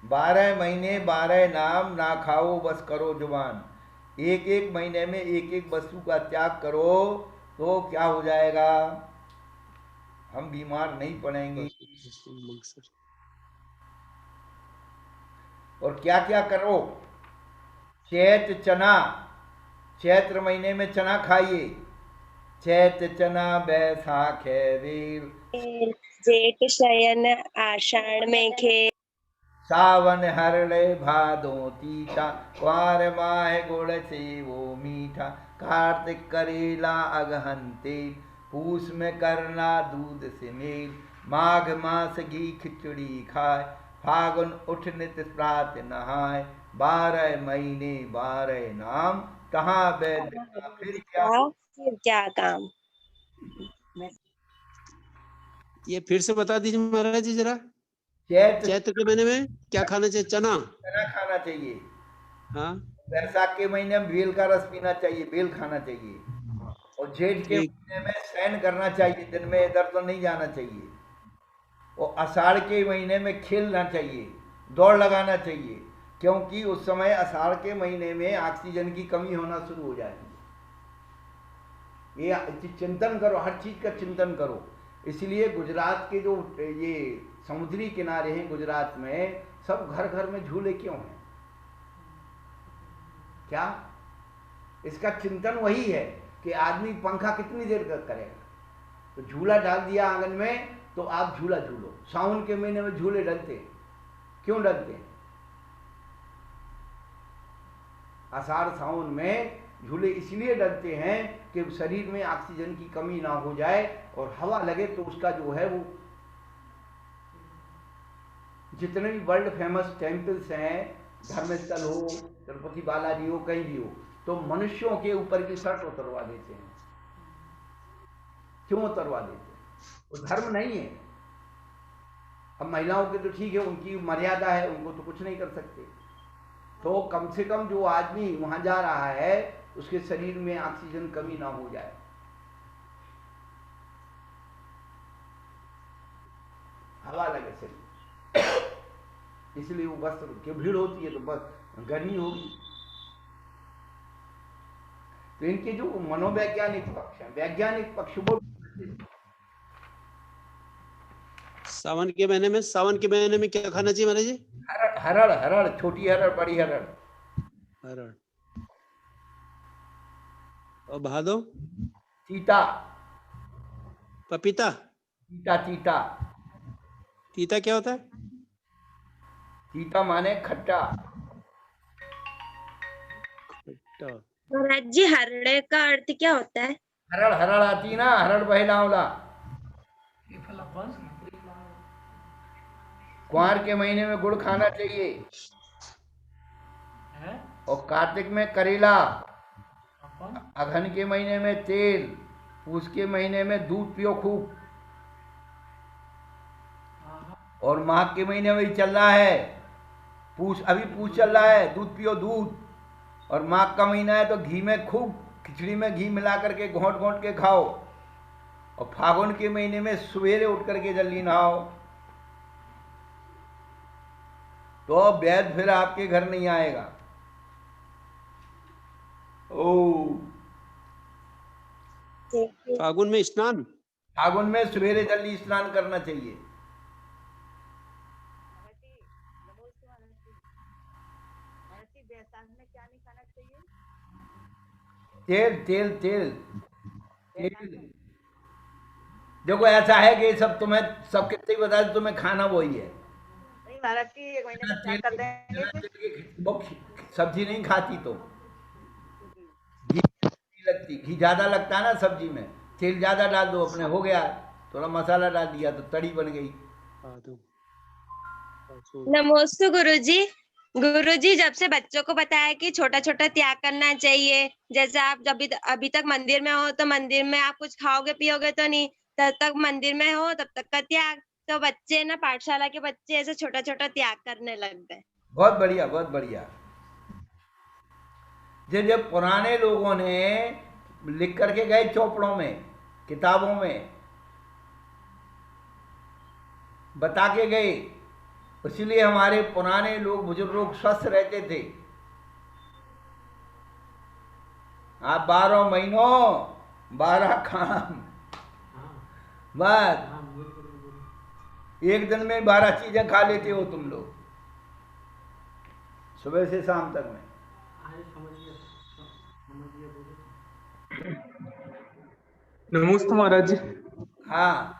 12 महीने 12 नाम, ना खाओ बस करो जुबान। एक एक महीने में एक एक वस्तु का त्याग करो तो क्या हो जाएगा, हम बीमार नहीं पड़ेंगे। और क्या क्या करो, चैत्र महीने में चना खाइए। चैत चना बैसाख वेल, जेठ शयन आषाढ़ में खेल, सावन हरले भादो तीता, कुंवार माह गुड़ से वो मीठा। कार्तिक करेला अगहन तेल, पूस में करना दूध से मेल। माघ मास घी खिचड़ी खाए, फागुन उठ नित प्रात नहाए। 12 महीने 12 नाम, कहाँ बैठ फिर क्या काम। ये फिर से बता दीजिए महाराज जी जरा। चैत्र के महीने में क्या खाना चाहिए? चना खाना चाहिए। हाँ। बैसाख के महीने में बेल का रस पीना चाहिए, बेल खाना चाहिए। और जेठ के महीने में शयन करना चाहिए, दिन में इधर तो नहीं जाना चाहिए। और आषाढ़ के महीने में खेलना चाहिए, दौड़ लगाना चाहिए, क्योंकि उस समय आषाढ़ के महीने में ऑक्सीजन की कमी होना शुरू हो जाती है। ये चिंतन करो, हर चीज का चिंतन करो। इसलिए गुजरात के जो ये समुद्री किनारे हैं गुजरात में, सब घर घर में झूले क्यों हैं? क्या इसका चिंतन वही है कि आदमी पंखा कितनी देर तक करेगा। तो झूला डाल दिया आंगन में तो आप झूला झूलो। सावन के महीने में झूले डलते हैं, क्यों डलते हैं? आषाढ़ सावन में झूले इसलिए डलते हैं कि शरीर में ऑक्सीजन की कमी ना हो जाए और हवा लगे तो उसका जो है वो, जितने भी वर्ल्ड फेमस टेम्पल्स हैं, धर्मस्थल हो, तिरुपति बालाजी हो, कहीं भी हो, तो मनुष्यों के ऊपर की शर्ट उतरवा देते हैं। क्यों उतरवा देते हैं? वो धर्म नहीं है। अब महिलाओं के तो ठीक है, उनकी मर्यादा है, उनको तो कुछ नहीं कर सकते। तो कम से कम जो आदमी वहां जा रहा है उसके शरीर में ऑक्सीजन कमी ना हो जाए। हवा लगे शरीर, इसलिए वो वस्त्र की भीड़ होती है तो बस गर्मी होगी। तो इनके जो मनोवैज्ञानिक पक्ष है, वैज्ञानिक पक्ष वो सावन के महीने में क्या खाना चाहिए महाराज जी? हरड़, हरड़, छोटी हरड़, बड़ी हरड़। हरड़। और भादो? चीता। पपीता? चीता, चीता। तीता क्या होता है? चीता माने खट्टा। खट्टा। महाराज जी हरड़े का अर्थ क्या होता है? हरड़, हरड़ आती ना, हरड़ बहलावला। कुंवार के महीने में गुड़ खाना चाहिए, और कार्तिक में करेला, अघन के महीने में तेल, पूस के महीने में दूध पियो खूब, और माघ के महीने में ही चल रहा है पूस, अभी पूस चल रहा है, दूध पियो दूध। और माघ का महीना है तो घी में खूब, खिचड़ी में घी मिला करके घोंट घोंट के खाओ। और फागुन के महीने में सवेरे उठ करके जल्दी नहाओ, तो वैद फिर आपके घर नहीं आएगा। ओ फागुन में स्नान? फागुन में सवेरे जल्दी स्नान करना चाहिए। तेल तेल तेल तेल। देखो ऐसा है कि सब तुम्हें, सब कितने ही बता, तुम्हें खाना वही है। महाराज जी एक महीने में क्या कर देंगे? वो सब्जी नहीं खाती तो घी नहीं लगती, घी ज्यादा लगता है ना सब्जी में, तेल ज्यादा डाल दो, अपने हो गया, थोड़ा मसाला डाल दिया तो तड़ी बन गई। नमोस्तु गुरुजी। गुरुजी जब से बच्चों को बताया कि छोटा छोटा त्याग करना चाहिए, जैसे आप जब अभी तक मंदिर में हो तो मंदिर में आप कुछ खाओगे पियोगे तो नहीं, तब तक मंदिर में हो तब तक का त्याग। तो बच्चे ना, पाठशाला के बच्चे ऐसे छोटा छोटा त्याग करने लग गए। बहुत बढ़िया, बहुत बढ़िया। जब पुराने लोगों ने लिख करके गए चौपड़ों में, किताबों में बता के गए, इसलिए हमारे पुराने लोग, बुजुर्ग लोग स्वस्थ रहते थे। आप 12 महीनों 12 काम, बस एक दिन में 12 चीजें खा लेते हो तुम लोग, सुबह से शाम तक में। नमस्ते महाराज जी। हाँ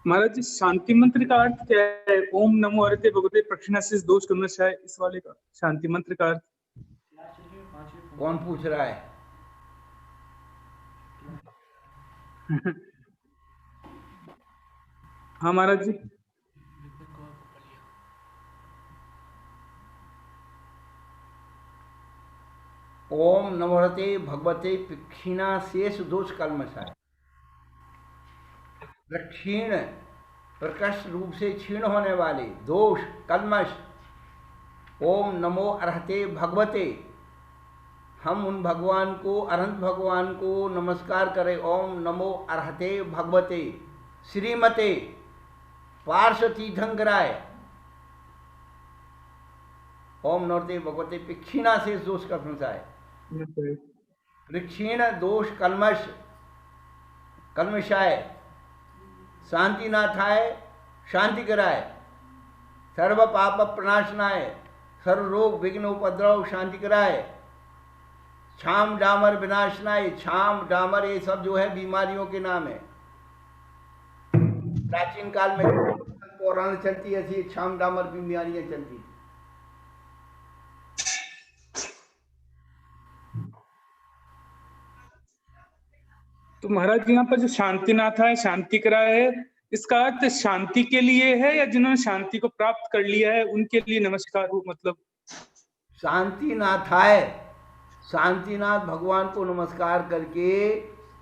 महाराज जी, शांति मंत्र का अर्थ क्या है? ओम नमो हरते भगवते प्रक्षिणासिस दोष कमनशाय, इस वाले का शांति मंत्र का अर्थ? कौन पूछ रहा है? हाँ महाराज जी। ओम नमोहते भगवते प्रक्षिणाशेष दोष कल्मषाय। प्रक्षीण, प्रकर्ष रूप से क्षीण होने वाले दोष कल्मष। ओम नमो अर्हते भगवते, हम उन भगवान को, अनंत भगवान को नमस्कार करें। ओम नमो अर्हते भगवते श्रीमते पार्श्व तीर्थंकराय। ओम नमोते भगवते प्रक्षीणाशेष दोष कल्मषाय। प्रक्षीण दोष कल्मष, कल्मषाय, शांति नाथाय, शांति कराए, सर्व पाप प्रणाशनाय, सर्व रोग विघ्न उपद्रव शांति कराए, छाम डामर विनाशनाय। छाम डामर ये सब जो है बीमारियों के नाम है। प्राचीन काल में पौराण चलती ऐसी छाम डामर बीमारियां चलती थी। तो महाराज जी यहाँ पर जो शांतिनाथ है, शांति कराया है, इसका अर्थ शांति के लिए है या जिन्होंने शांति को प्राप्त कर लिया है उनके लिए नमस्कार हो? मतलब शांतिनाथ है, शांतिनाथ भगवान को नमस्कार करके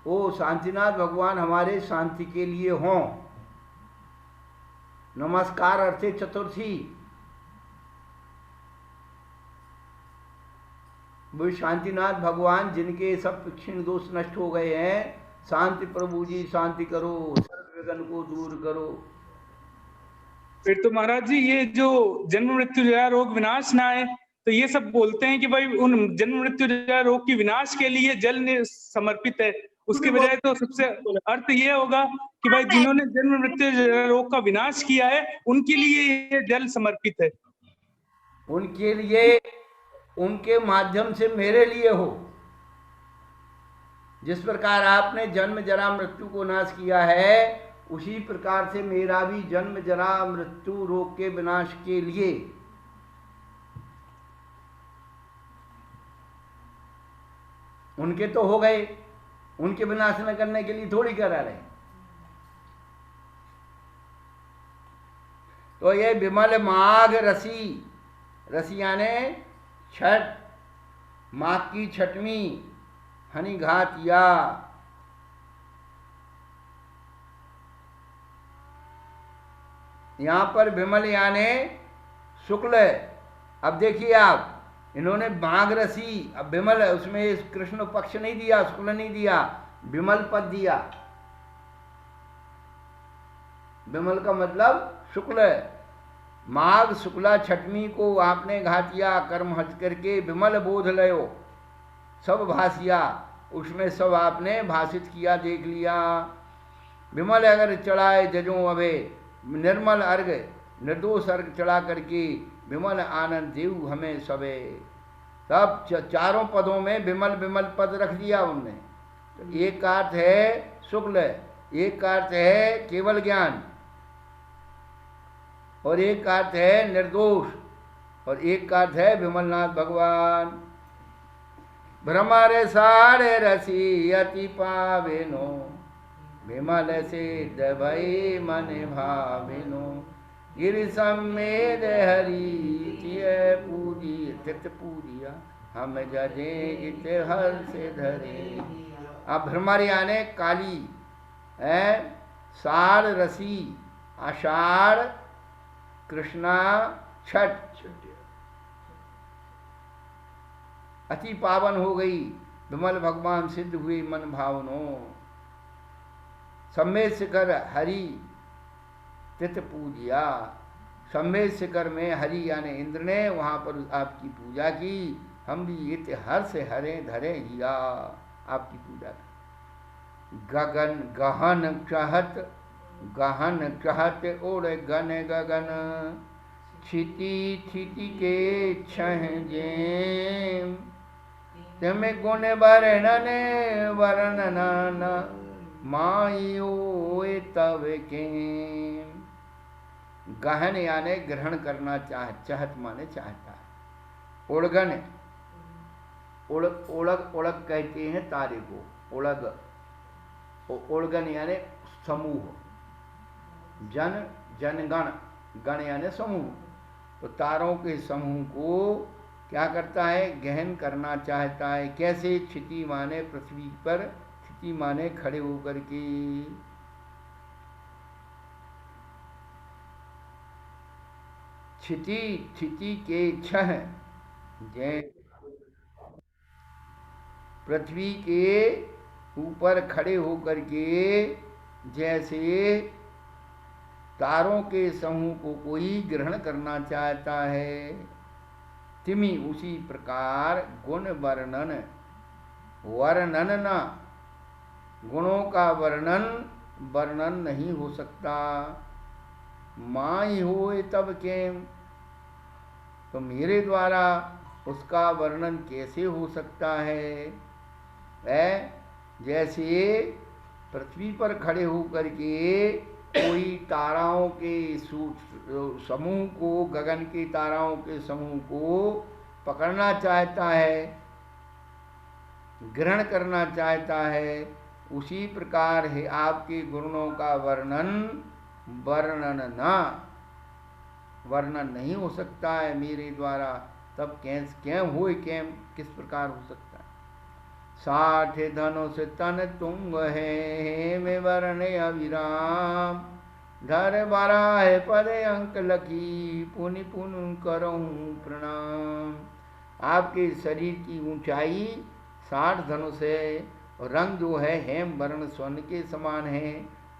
ओ शांतिनाथ भगवान हमारे शांति के लिए हों। नमस्कार अर्थे चतुर्थी, वो शांतिनाथ भगवान जिनके सब क्षीण दोष नष्ट हो गए हैं। शांति प्रभु जी शांति करो, सर्व विघ्न को दूर करो। फिर तो महाराज जी ये जो जन्म मृत्यु जरा रोग विनाश ना आए, तो ये सब बोलते हैं कि भाई उन जन्म मृत्यु जरा रोग की विनाश के लिए जल समर्पित है। उसके बजाय तो सबसे अर्थ ये होगा कि भाई जिन्होंने जन्म मृत्यु जरा रोग का विनाश किया है उनके लिए ये जल समर्पित है। उनके लिए, उनके माध्यम से मेरे लिए हो। जिस प्रकार आपने जन्म जरा मृत्यु को नाश किया है, उसी प्रकार से मेरा भी जन्म जरा मृत्यु रोग के विनाश के लिए। उनके तो हो गए, उनके विनाश न करने के लिए थोड़ी करा रहे। तो ये विमल माघ रसी, रसी यानी छठ, माघ की छठवीं हनि घात या। यहां पर विमल यानी शुक्ल। अब देखिए आप, इन्होंने माघ रसी, अब विमल, उसमें कृष्ण पक्ष नहीं दिया, शुक्ल नहीं दिया, विमल पद दिया। विमल का मतलब शुक्ल। माघ शुक्ला छठवीं को आपने घातिया कर्म हज करके विमल बोध लयो सब भासिया, उसमें सब आपने भाषित किया, देख लिया। विमल अगर चढ़ाए जजों अभे, निर्मल अर्घ निर्दोष अर्घ चढ़ा करके विमल आनंद देव हमें सबे। तब चारों पदों में विमल विमल पद रख दिया उनने। तो एक का अर्थ है शुक्ल, एक का अर्थ है केवल ज्ञान, और एक का अर्थ है निर्दोष, और एक का अर्थ है विमलनाथ भगवान। भ्रमर सारे रसी अति पावेनो, विमल से दबई मन भावेनो। गिर समेद हरि तिय पूजी तित पूजिया, हम जजे इत हर से धरे। अब भ्रमर यानी काली है, सार रसी आषाढ़ कृष्णा छठ, अति पावन हो गई, विमल भगवान सिद्ध हुए मन भावनो। सम्मेद शिखर हरि तित पूजिया, सम्मेद शिखर में हरि यानी इंद्र ने वहां पर आपकी पूजा की। हम भी इत हर से हरे धरे हिया, आपकी पूजा की। गगन गहन कहत, गहन कहत ओढ़ गन गगन, क्षिति क्षिति के छह जेम, तेमे गुण वर्णन वर्णन मायो तव के। गहन यानी ग्रहण करना चाहत माने चाहता है। ओड़गन, ओड़ग ओड़ग कहते हैं तारे को, ओड़ग। ओड़गन यानी समूह, जन जनगण, गण यानी समूह। तो तारों के समूह को क्या करता है, गहन करना चाहता है। कैसे? क्षिति माने पृथ्वी पर, क्षिति माने खड़े होकर के। क्षिति क्षिति के छह, जय पृथ्वी के ऊपर खड़े होकर के जैसे तारों के समूह को कोई ग्रहण करना चाहता है, तिमी उसी प्रकार गुण वर्णन, वर्णन न, गुणों का वर्णन नहीं हो सकता। माई होए तब केम, तो मेरे द्वारा उसका वर्णन कैसे हो सकता है? जैसे पृथ्वी पर खड़े होकर के कोई ताराओं के समूह को, गगन की ताराओं के समूह को पकड़ना चाहता है, ग्रहण करना चाहता है, उसी प्रकार है आपके गुणों का वर्णन नहीं हो सकता है मेरे द्वारा। तब किस प्रकार हो सकता है। 60 धनुष तन तुंग है में वर्ण अविराम, धर बराह पद अंक लखी पुनि पुन करऊं प्रणाम। आपके शरीर की ऊंचाई 60 धनुष है और रंग जो है हेम वर्ण स्वर्ण के समान है।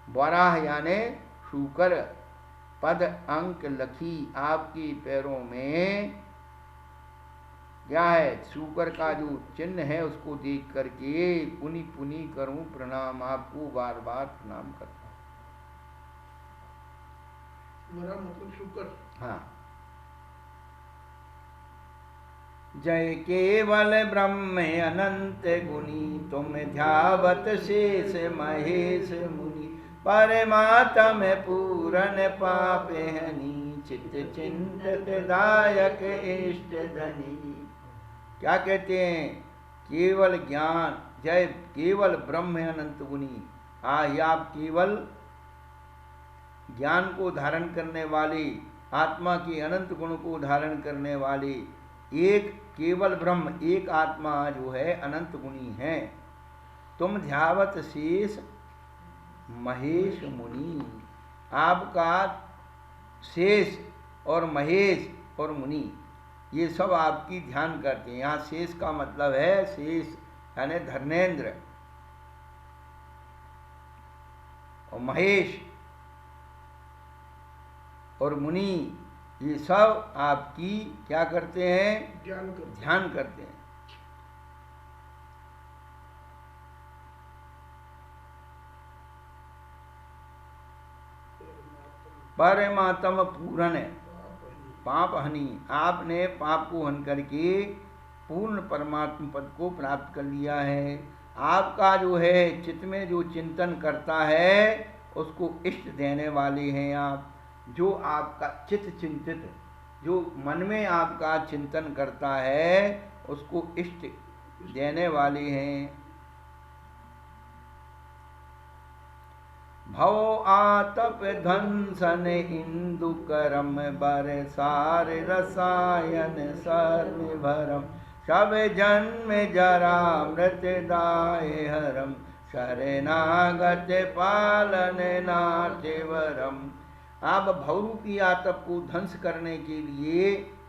बराह यानी शूकर, पद अंक लखी आपके पैरों में क्या है, शूकर का जो चिन्ह है उसको देख करके पुनि पुनि करूं प्रणाम, आपको बार बार प्रणाम करता हूं। बड़ा मतलब शूकर। हाँ। जय केवल ब्रह्म अनंत गुणी, तुम ध्यावत शेष महेश मुनि, परमात्म पूरन पाप हनि, चित्त चिंतित दायक इष्ट धनी। क्या कहते हैं, केवल ज्ञान, जय केवल ब्रह्म अनंत गुणी। आप केवल ज्ञान को धारण करने वाले, आत्मा के अनंत गुण को धारण करने वाले एक केवल ब्रह्म, एक आत्मा जो है अनंत गुणी है। तुम ध्यावत शेष महेश मुनि, आपका शेष और महेश और मुनि ये सब आपकी ध्यान करते हैं। यहाँ शेष का मतलब है, शेष यानी धर्मेंद्र, और महेश और मुनि ये सब आपकी क्या करते हैं, ध्यान करते हैं। परमात्म पूर्ण पाप हनि, आपने पाप को हन करके पूर्ण परमात्मा पद को प्राप्त कर लिया है। आपका जो है चित्त में जो चिंतन करता है उसको इष्ट देने वाले हैं आप। जो आपका चित्त चिंतित, जो मन में आपका चिंतन करता है उसको इष्ट देने वाले हैं। भव आतप ध्वंसन इंदु करम, बरसार रसायन सर्वभरम, सब जन्म जरा मृतदाय हरम, शरणागत पालन नाट्यवरम। आप भवरूपी आतप को ध्वंस करने के लिए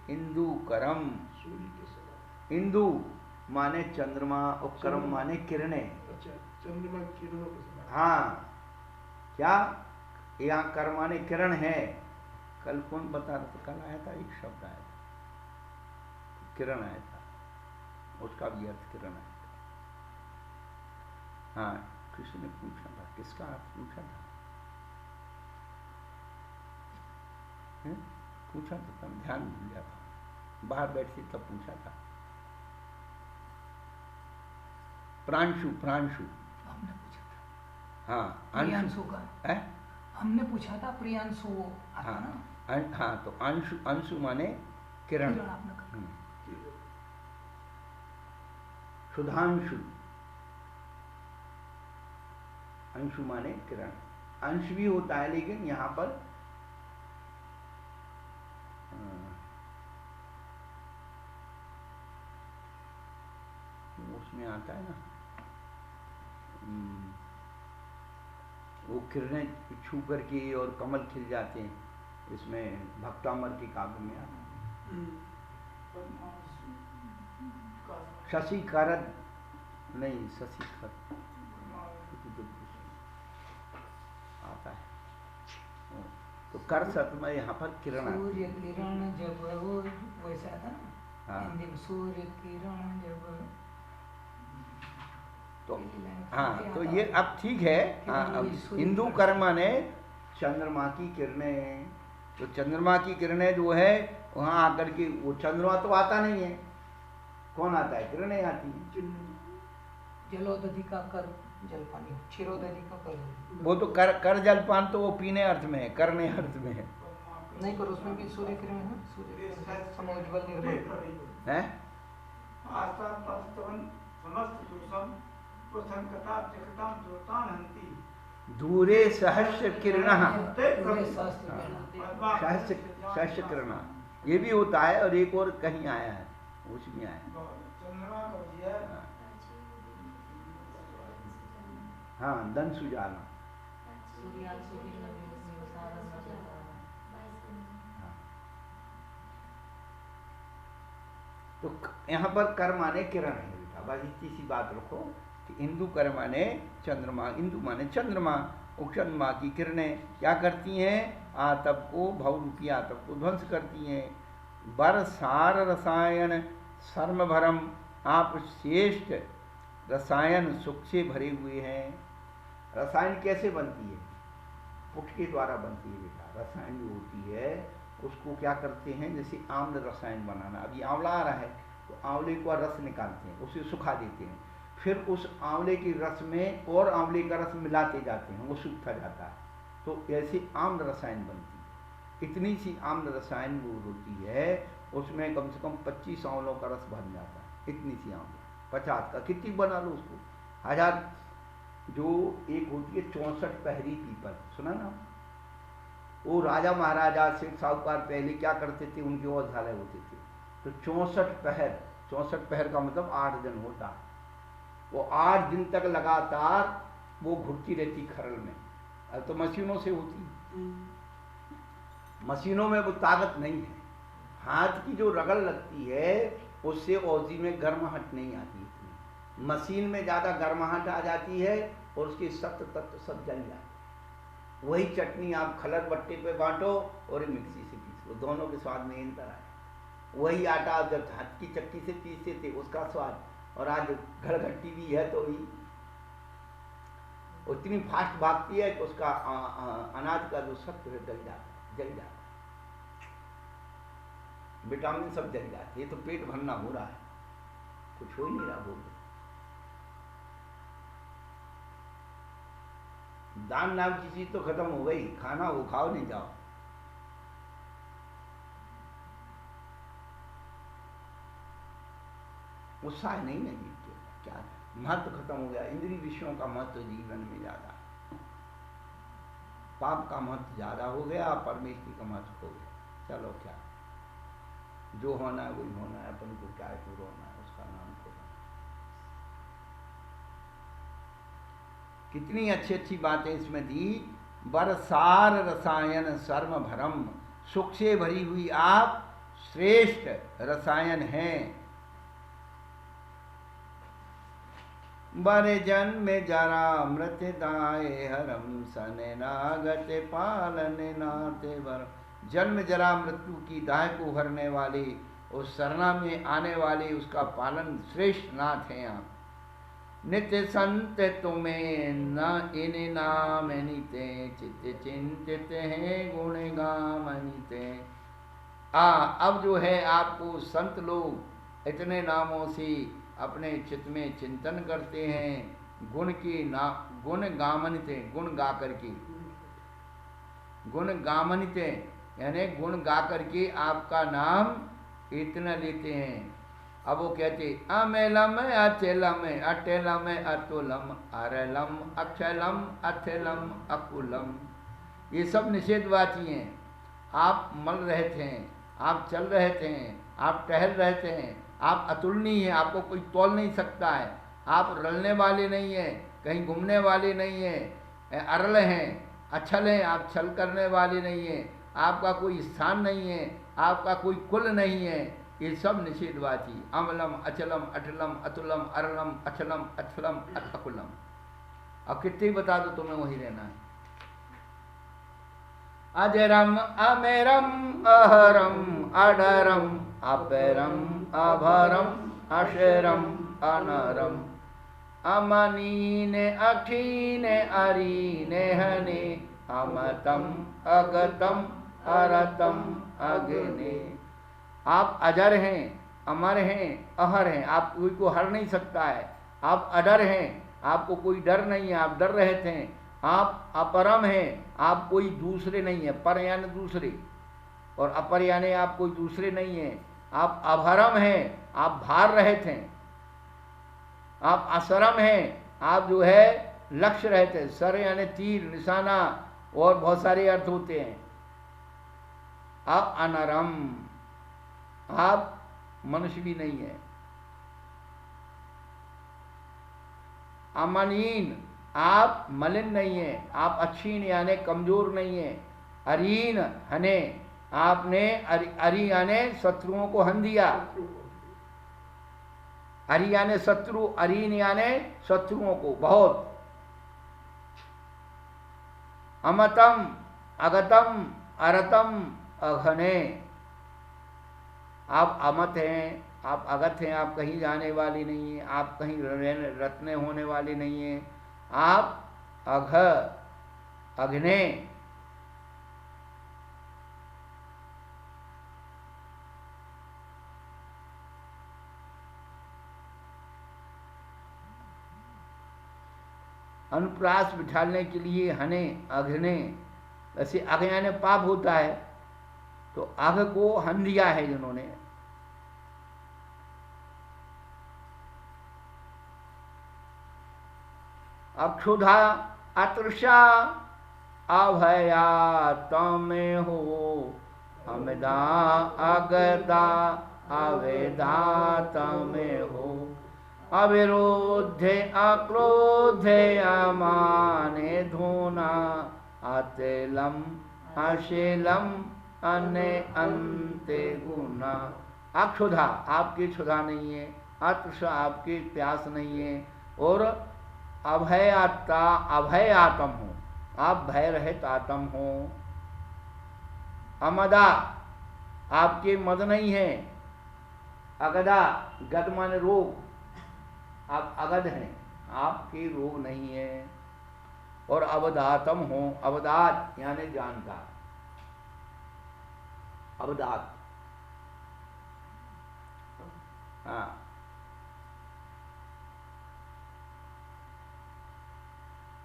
इंदु करम, इंदु माने चंद्रमा और करम माने किरणें। अच्छा, चंद्रमा किरणों के समान। हाँ, क्या यहाँ कर माने किरण है। कल कौन बता रहा था, कल आया था एक शब्द आया था, किरण आया था, उसका भी अर्थ किरण आया था। हाँ, किसी ने पूछा था, किसका अर्थ पूछा था, पूछा था, तब ध्यान भूल गया था, बाहर बैठे तब पूछा था। प्रांशु, प्रांशु हमने पूछा था। हाँ, प्रियांशु का है, हमने पूछा था, प्रियांशु आता हाँ, ना। हाँ, तो अंशु, अंशु माने किरण। किरण आपने कहा। सुधांशु, अंशु माने किरण। अंश भी होता है लेकिन यहाँ पर उसमें आता है ना, वो किरणें छू करके और कमल खिल जाते हैं, इसमें भक्तामर के काव्य में आता है। शशि करद नहीं, शशि करद आता है, तो कर सत में यहाँ पर किरण आती है। सूर्य किरण जब वो वैसा था ना। हाँ। हिंदी में सूर्य किरण जब, तो हाँ, तो ये अब ठीक है। हाँ, अब हिंदू कर्म ने चंद्रमा की किरणें, तो चंद्रमा की किरणें जो है वहाँ आकर के, वो चंद्रमा तो आता नहीं है, कौन आता है, किरणें आती हैं। जलोदधि का कर जलपानी क्षीरोदरी का कर लो। वो तो कर जलपान तो वो पीने अर्थ में है, करने अर्थ में है। नहीं, पर उसमें भी सूर्य किरण है ना, सूर्य किरण समोज्ज्वल निर्मल हैं? दूरे सहस्र किरणः, सहस्र किरणः, ये भी होता है। और एक और कहीं आया है, उसमें आया है। हाँ, दन सुजाना। तो यहाँ पर कर माने किरण है बेटा, बस इतनी सी बात रखो कि इंदु कर माने चंद्रमा, इंदु माने चंद्रमा। और चंद्रमा की किरणें क्या करती हैं? आतप को, भवरूपी आतप को ध्वंस करती हैं। बर सार रसायन सर्म भरम, आप श्रेष्ठ रसायन सुख से भरे हुए हैं। रसायन कैसे बनती है? पुट के द्वारा बनती है बेटा। रसायन जो होती है उसको क्या करते हैं, जैसे आम्ल रसायन बनाना। अभी आंवला आ रहा है तो आंवले का रस निकालते हैं, उसे सुखा देते हैं, फिर उस आंवले के रस में और आंवले का रस मिलाते जाते हैं, वो सूखता जाता है। तो ऐसे आम्ल रसायन बनती है। इतनी सी आम्ल रसायन वो होती है, उसमें कम से कम 25 आंवलों का रस बन जाता है। इतनी सी आंवला 50 का कितनी बना लो उसको, 1000। जो एक होती है 64 पहरी पीपल, सुना ना? वो राजा महाराजा से साहूकार पहले क्या करते थे, उनके औषधालय होते थे। तो 64 पहर, 64 पहर का मतलब 8 दिन होता। वो 8 दिन तक लगातार वो घुटती रहती खरल में। अब तो मशीनों से होती, मशीनों में वो ताकत नहीं है। हाथ की जो रगड़ लगती है उससे औषधि में गर्माहट नहीं आती इतनी। मशीन में ज़्यादा गर्माहट आ जाती है और उसके सत्व तत्व सब जल जाते। वही चटनी आप खलर बट्टे पे बांटो और मिक्सी से पीसो, दोनों के स्वाद में अंतर आए। वही आटा आप जब हाथ की चक्की से पीसते थे उसका स्वाद, और आज घड़घट्टी भी है तो ही उतनी फास्ट भागती है कि उसका अनाज का जो सत्व है जल जाता है, विटामिन सब जल जाते। ये तो पेट भरना हो रहा है, कुछ हो ही नहीं रहा। बोल दान नाम की चीज तो खत्म हो गई, खाना वो खाओ नहीं जाओ। उत्साह नहीं है जीव के, क्या महत्व खत्म हो गया। इंद्रिय विषयों का महत्व जीवन में ज्यादा, पाप का महत्व ज्यादा हो गया, परमेश्वर का महत्व हो गया। चलो क्या जो होना है वही होना है, अपन को क्या है होना है, उसका नाम को। कितनी अच्छी अच्छी बातें इसमें दी। बरसार रसायन सर्म भरम, सुख से भरी हुई आप श्रेष्ठ रसायन हैं। बर जन्म जरा मृत दाए हरम, सने नागत पालन नाते बर। जन्म जरा मृत्यु की दाह को हरने वाले, उस सरना में आने वाले उसका पालन श्रेष्ठ नाथ हैं आप। नित्य संत तुम्हें न इन नाम नीते, चित्त चिंतित हैं गुण गाम नीते। अब जो है आपको संत लोग इतने नामों से अपने चित्त में चिंतन करते हैं। गुण की ना गुण गामनिते, गुण गा करके, गुण गामनिते यानी गुण गा करके आपका नाम इतना लेते हैं। अब वो कहते अमेलम अचेलम अटेलम अतुलम अरलम अक्षलम अथलम अकुलम, ये सब निषेधवाची हैं। आप मल रहे थे, आप चल रहे थे, आप टहल रहे थे, आप अतुलनीय हैं, आपको कोई तोल नहीं सकता है। आप रलने वाले नहीं हैं, कहीं घूमने वाले नहीं हैं, अरल हैं, अछल हैं, आप छल करने वाले नहीं हैं, आपका कोई स्थान नहीं है, आपका कोई कुल नहीं है। ये सब निषेधवाची, अमलम अचलम अटलम अतुलम अरलम अचलम अथलम अकुलम। अब कितने बता दो तुम्हें वही रहना है। अजरम अमेरम अहरम अडरम अपरम अभरम अशरम अनरम, अमनीने अखीने अरीने हने, अमतम अगतम अरतम अग्ने। आप अजर हैं, अमर हैं, अहर हैं, आप कोई को हर नहीं सकता है। आप अडर हैं, आपको कोई डर नहीं है, आप डर रहे थे। आप अपरम हैं, आप कोई दूसरे नहीं है। पर यानी दूसरे, और अपर यानी आप कोई दूसरे नहीं हैं। आप अभरम हैं, आप भार रहे थे। आप असरम हैं, आप जो है लक्ष्य रहे थे। सर यानी तीर निशाना, और बहुत सारे अर्थ होते हैं। आप अनरम, आप मनुष्य भी नहीं है। अमनीन, आप मलिन नहीं है। आप अच्छीन यानी कमजोर नहीं है। अरीन हने, आपने अरी यानी शत्रुओं को हन दिया। अरी यानी शत्रु, अरीन यानी शत्रुओं को बहुत। अमतम, अगतम, अरतम, अघने, आप अमत हैं, आप अगत हैं, आप कहीं जाने वाली नहीं है, आप कहीं रत्ने होने वाली नहीं है। आप अघ, अघने, अनुप्रास बिठाने के लिए हने, अघने। वैसे अघ यानी पाप होता है, तो अघ को हन दिया है जिन्होंने। अक्षुधा, अतृषा, अभया तमें हो। अमदा, अगदा, अवेदा तमें हो। अविरोधे, अक्रोधे, अमाने धूना। अतिलम, अशीलम, अने अंते गुना। अक्षुधा, आपकी क्षुधा नहीं है। अतृषा, आपकी प्यास नहीं है। और अभयाता, अभय आत्म हो, आप भय रहित आत्म हो। अमदा, आपके मद नहीं है। अगदा, गद माने रोग, आप अगध हैं, आपके रोग नहीं है। और अवधातम हो, अवधात यानी जानकार, अवधात। हाँ,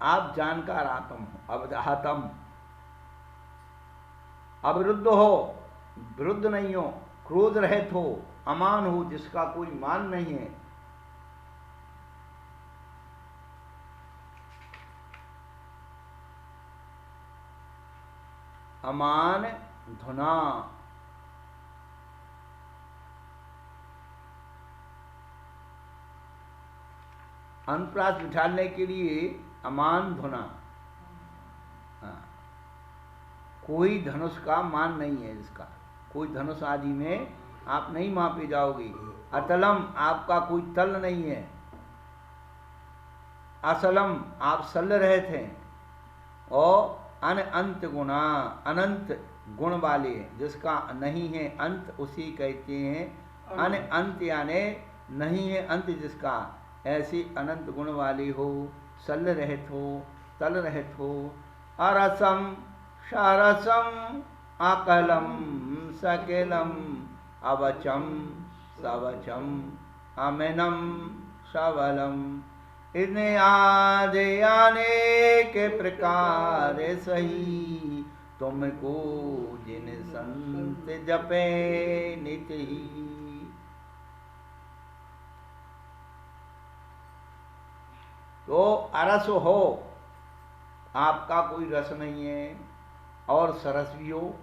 आप जानकार आत्म हो, अवधातम। अविरुद्ध हो, विरुद्ध नहीं हो, क्रोध रहित हो, अमान हो, जिसका कोई मान नहीं है। अमान धुना, अनुप्रास बिठाने के लिए अमान धुना। हाँ, कोई धनुष का मान नहीं है जिसका, कोई धनुष आदि में आप नहीं मापे जाओगे। अतलम, आपका कोई तल नहीं है। असलम, आप सल रहे थे। और अनंत गुणा, अनंत गुण वाले, जिसका नहीं है अंत, उसी कहते हैं अनंत यानी नहीं है अंत जिसका। ऐसी अनंत गुण वाली हो, सल रहित हो, तल रहित हो। अरसम, सरसम, अकलम, सकलम, अवचम, सवचम, अमेनम, सबलम। इन्हें आदे आने के प्रकार सही, तुमको जिन संत जपे नित ही। तो अरस हो, आपका कोई रस नहीं है। और सरस भी हो,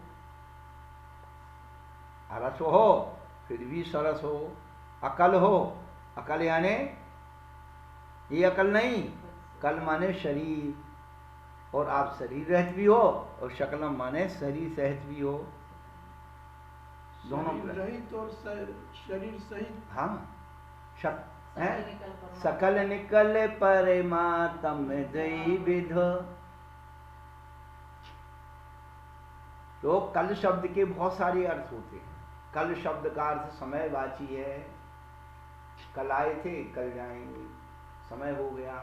अरस हो फिर भी सरस हो। अकल हो, अकल यानी ये अकल नहीं, कल माने शरीर, और आप शरीर रहित भी हो, और शकलम माने शरीर सहित भी हो। दोनों शरीर रहित और शरीर सहित। हाँ, सकल निकल परमात्म दई विध। तो कल शब्द के बहुत सारे अर्थ होते हैं। कल शब्द का अर्थ समयवाची है। कल आए थे, कल जाएंगे, समय हो गया।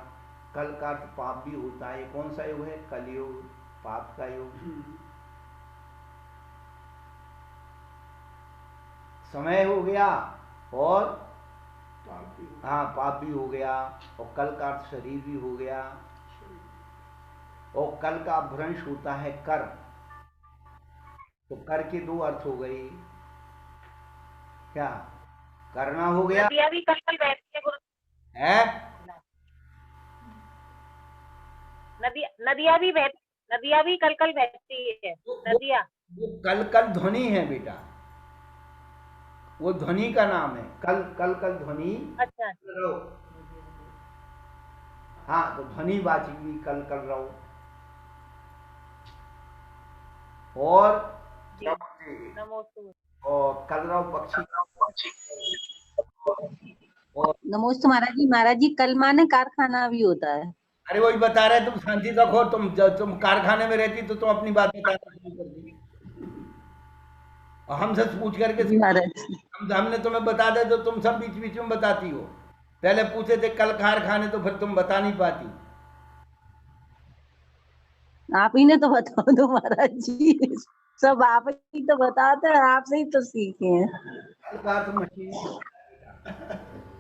कल का अर्थ पाप भी होता है। कौन सा युग है? कलयुग, पाप का युग। समय हो गया। और हाँ पाप भी हो गया, और कल का अर्थ शरीर भी हो गया, और कल का भ्रंश होता है कर, तो कर के दो अर्थ हो गए, क्या करना हो गया नदियाँ भी कल कल बहती है गुरु, है, नदियाँ भी कल कल बहती है, नदियाँ। वो कल कल ध्वनि है बेटा, वो ध्वनि का नाम है, कल कल कल ध्वनि। अच्छा रहो, हाँ तो ध्वनि वाचक भी कल कल रहो, और नमोस्तु। और कलरव पक्षी, और नमोस्तु महाराज जी। महाराज जी कल माने कारखाना भी होता है। अरे वही बता रहे, तुम शांति रखो, तुम कारखाने में रहती तो तुम अपनी बात बताना शुरू कर दी, और हमसे पूछ करके जी महाराज जी। हमने तुम्हें बता दे तो तुम सब बीच बीच में बताती हो, पहले पूछे थे कल कारखाने तो फिर तुम बता नहीं पाती। आप ही ने तो बता दो महाराज जी, सब आप ही तो बताते हैं, आपसे ही तो सीखे हैं। कल का अर्थ मशीन,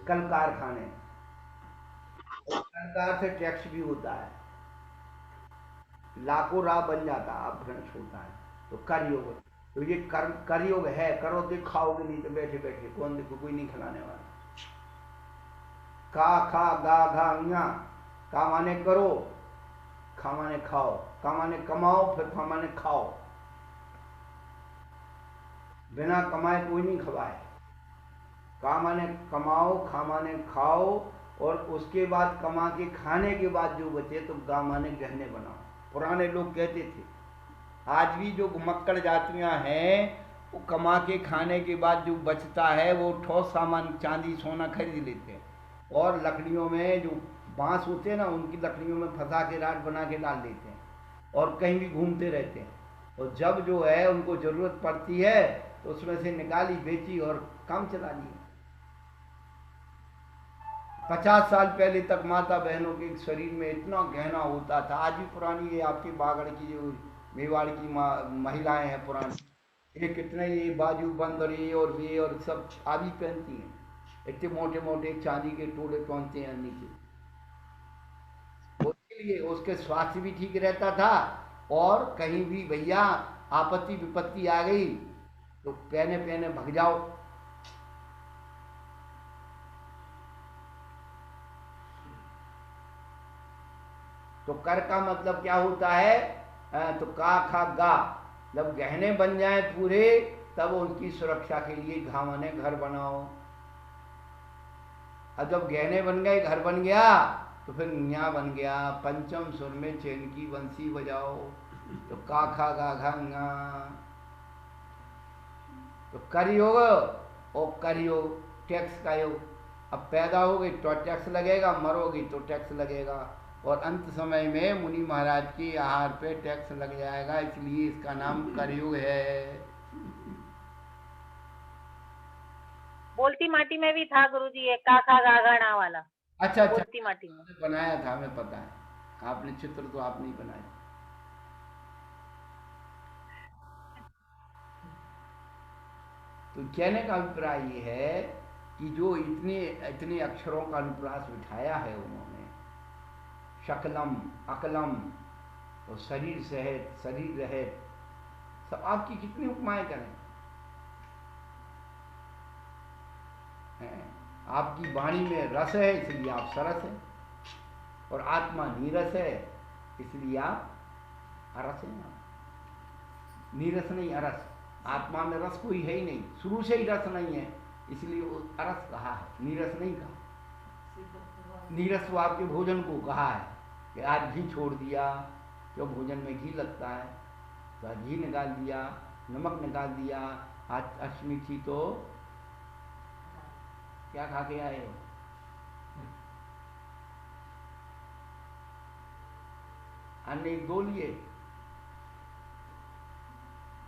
कल कारखाने, कल का अर्थ टैक्स भी होता है, लाखों राह बन जाता है, अपभ्रंश होता है, तो कर योग, तो ये कर योग है, करो तो खाओगे, नहीं तो बैठे बैठे कौन देखो, कोई नहीं खिलाने वाला। का खा गा घा ङा, का माने करो, खा माने खाओ, का माने कमाओ, फिर खा माने खाओ, बिना कमाए कोई नहीं खवाए, का माने कमाओ, खा माने खाओ, और उसके बाद कमा के खाने के बाद जो बचे तो गा माने गहने बनाओ। पुराने लोग कहते थे, आज भी जो मक्कड़ जातियां हैं वो कमा के खाने के बाद जो बचता है वो ठोस सामान चांदी सोना खरीद लेते हैं, और लकड़ियों में जो बांस होते हैं ना, उनकी लकड़ियों में फंसा के राट बना के डाल देते हैं, और कहीं भी घूमते रहते हैं, और जब जो है उनको ज़रूरत पड़ती है तो उसमें से निकाली, बेची और काम चला लिया। 50 साल पहले तक माता बहनों के शरीर में इतना गहना होता था, आज भी पुरानी ये आपके बागड़ की जो मेवाड़ की महिलाएं हैं पुरानी, ये कितने ये बाजू बंद और ये और सब आदि पहनती हैं, इतने मोटे मोटे चांदी के टोले पहनते हैं नीचे, उसके लिए उसके स्वास्थ्य भी ठीक रहता था, और कहीं भी भैया आपत्ति विपत्ति आ गई तो पहने पहने भग जाओ। तो कर का मतलब क्या होता है, तो का खा गा, जब गहने बन जाए पूरे तब उनकी सुरक्षा के लिए घा माने घर बनाओ, और जब गहने बन गए, घर बन गया, तो फिर न्या बन गया, पंचम सुर में चैन की बंसी बजाओ, तो का खा गा घा ङा, तो कर योग और कर योग, टैक्स का योग। अब पैदा होगी तो टैक्स लगेगा, मरोगी तो टैक्स लगेगा, और अंत समय में मुनि महाराज की आहार पे टैक्स लग जाएगा, इसलिए इसका नाम करयुग है। बोलती माटी में भी था गुरुजी, एक काका गागणा वाला। अच्छा अच्छा, बोलती माटी में बनाया था, हमें पता है, आपने चित्र तो आप नहीं बनाया। तो कहने का अभिप्राय ये है कि जो इतने इतने अक्षरों का अनुप्रास बिठाया है उन्होंने, शकलम अकलम, तो शरीर सहित शरीर रहित, सब आपकी कितनी उपमाएं करें, आपकी वाणी में रस है इसलिए आप सरस हैं, और आत्मा नीरस है इसलिए आप अरस हैं। नीरस नहीं अरस, आत्मा में रस कोई है ही नहीं, शुरू से ही रस नहीं है, इसलिए वो अरस कहा है, नीरस नहीं कहा। नीरस वो आपके भोजन को कहा है कि आज घी छोड़ दिया, क्यों भोजन में घी लगता है, तो घी निकाल दिया, नमक निकाल दिया, आज अष्टमी थी तो क्या खा के आए हो, अन्य एक दो लिए,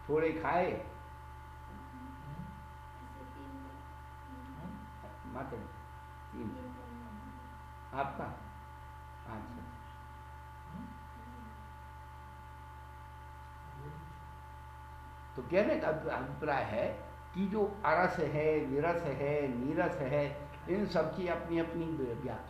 थोड़े खाए, माता तीन आपका, अच्छा, तो कहने का अभिप्राय है कि जो अरस है, विरस है, नीरस है, इन सब की अपनी अपनी व्याख्या है।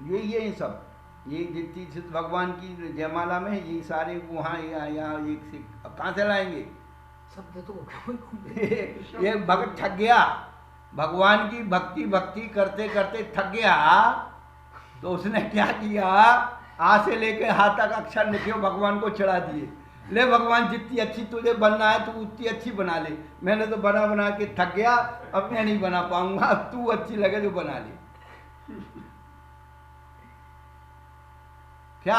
यही है इन सब, ये जितनी सिद्ध भगवान की जयमाला में ये सारे वहाँ यहाँ एक से, अब कहाँ से लाएंगे? शब्द तो ये भक्त थक गया, भगवान की भक्ति भक्ति करते करते थक गया, तो उसने क्या किया, आ से लेके हाथ तक अक्षर लिखे भगवान को चढ़ा दिए। ले भगवान जितनी अच्छी तुझे बनना है तू उतनी अच्छी बना ले, मैंने तो बना बना के थक गया, अब मैं नहीं बना पाऊंगा, अब तू अच्छी लगे तो बना ले। क्या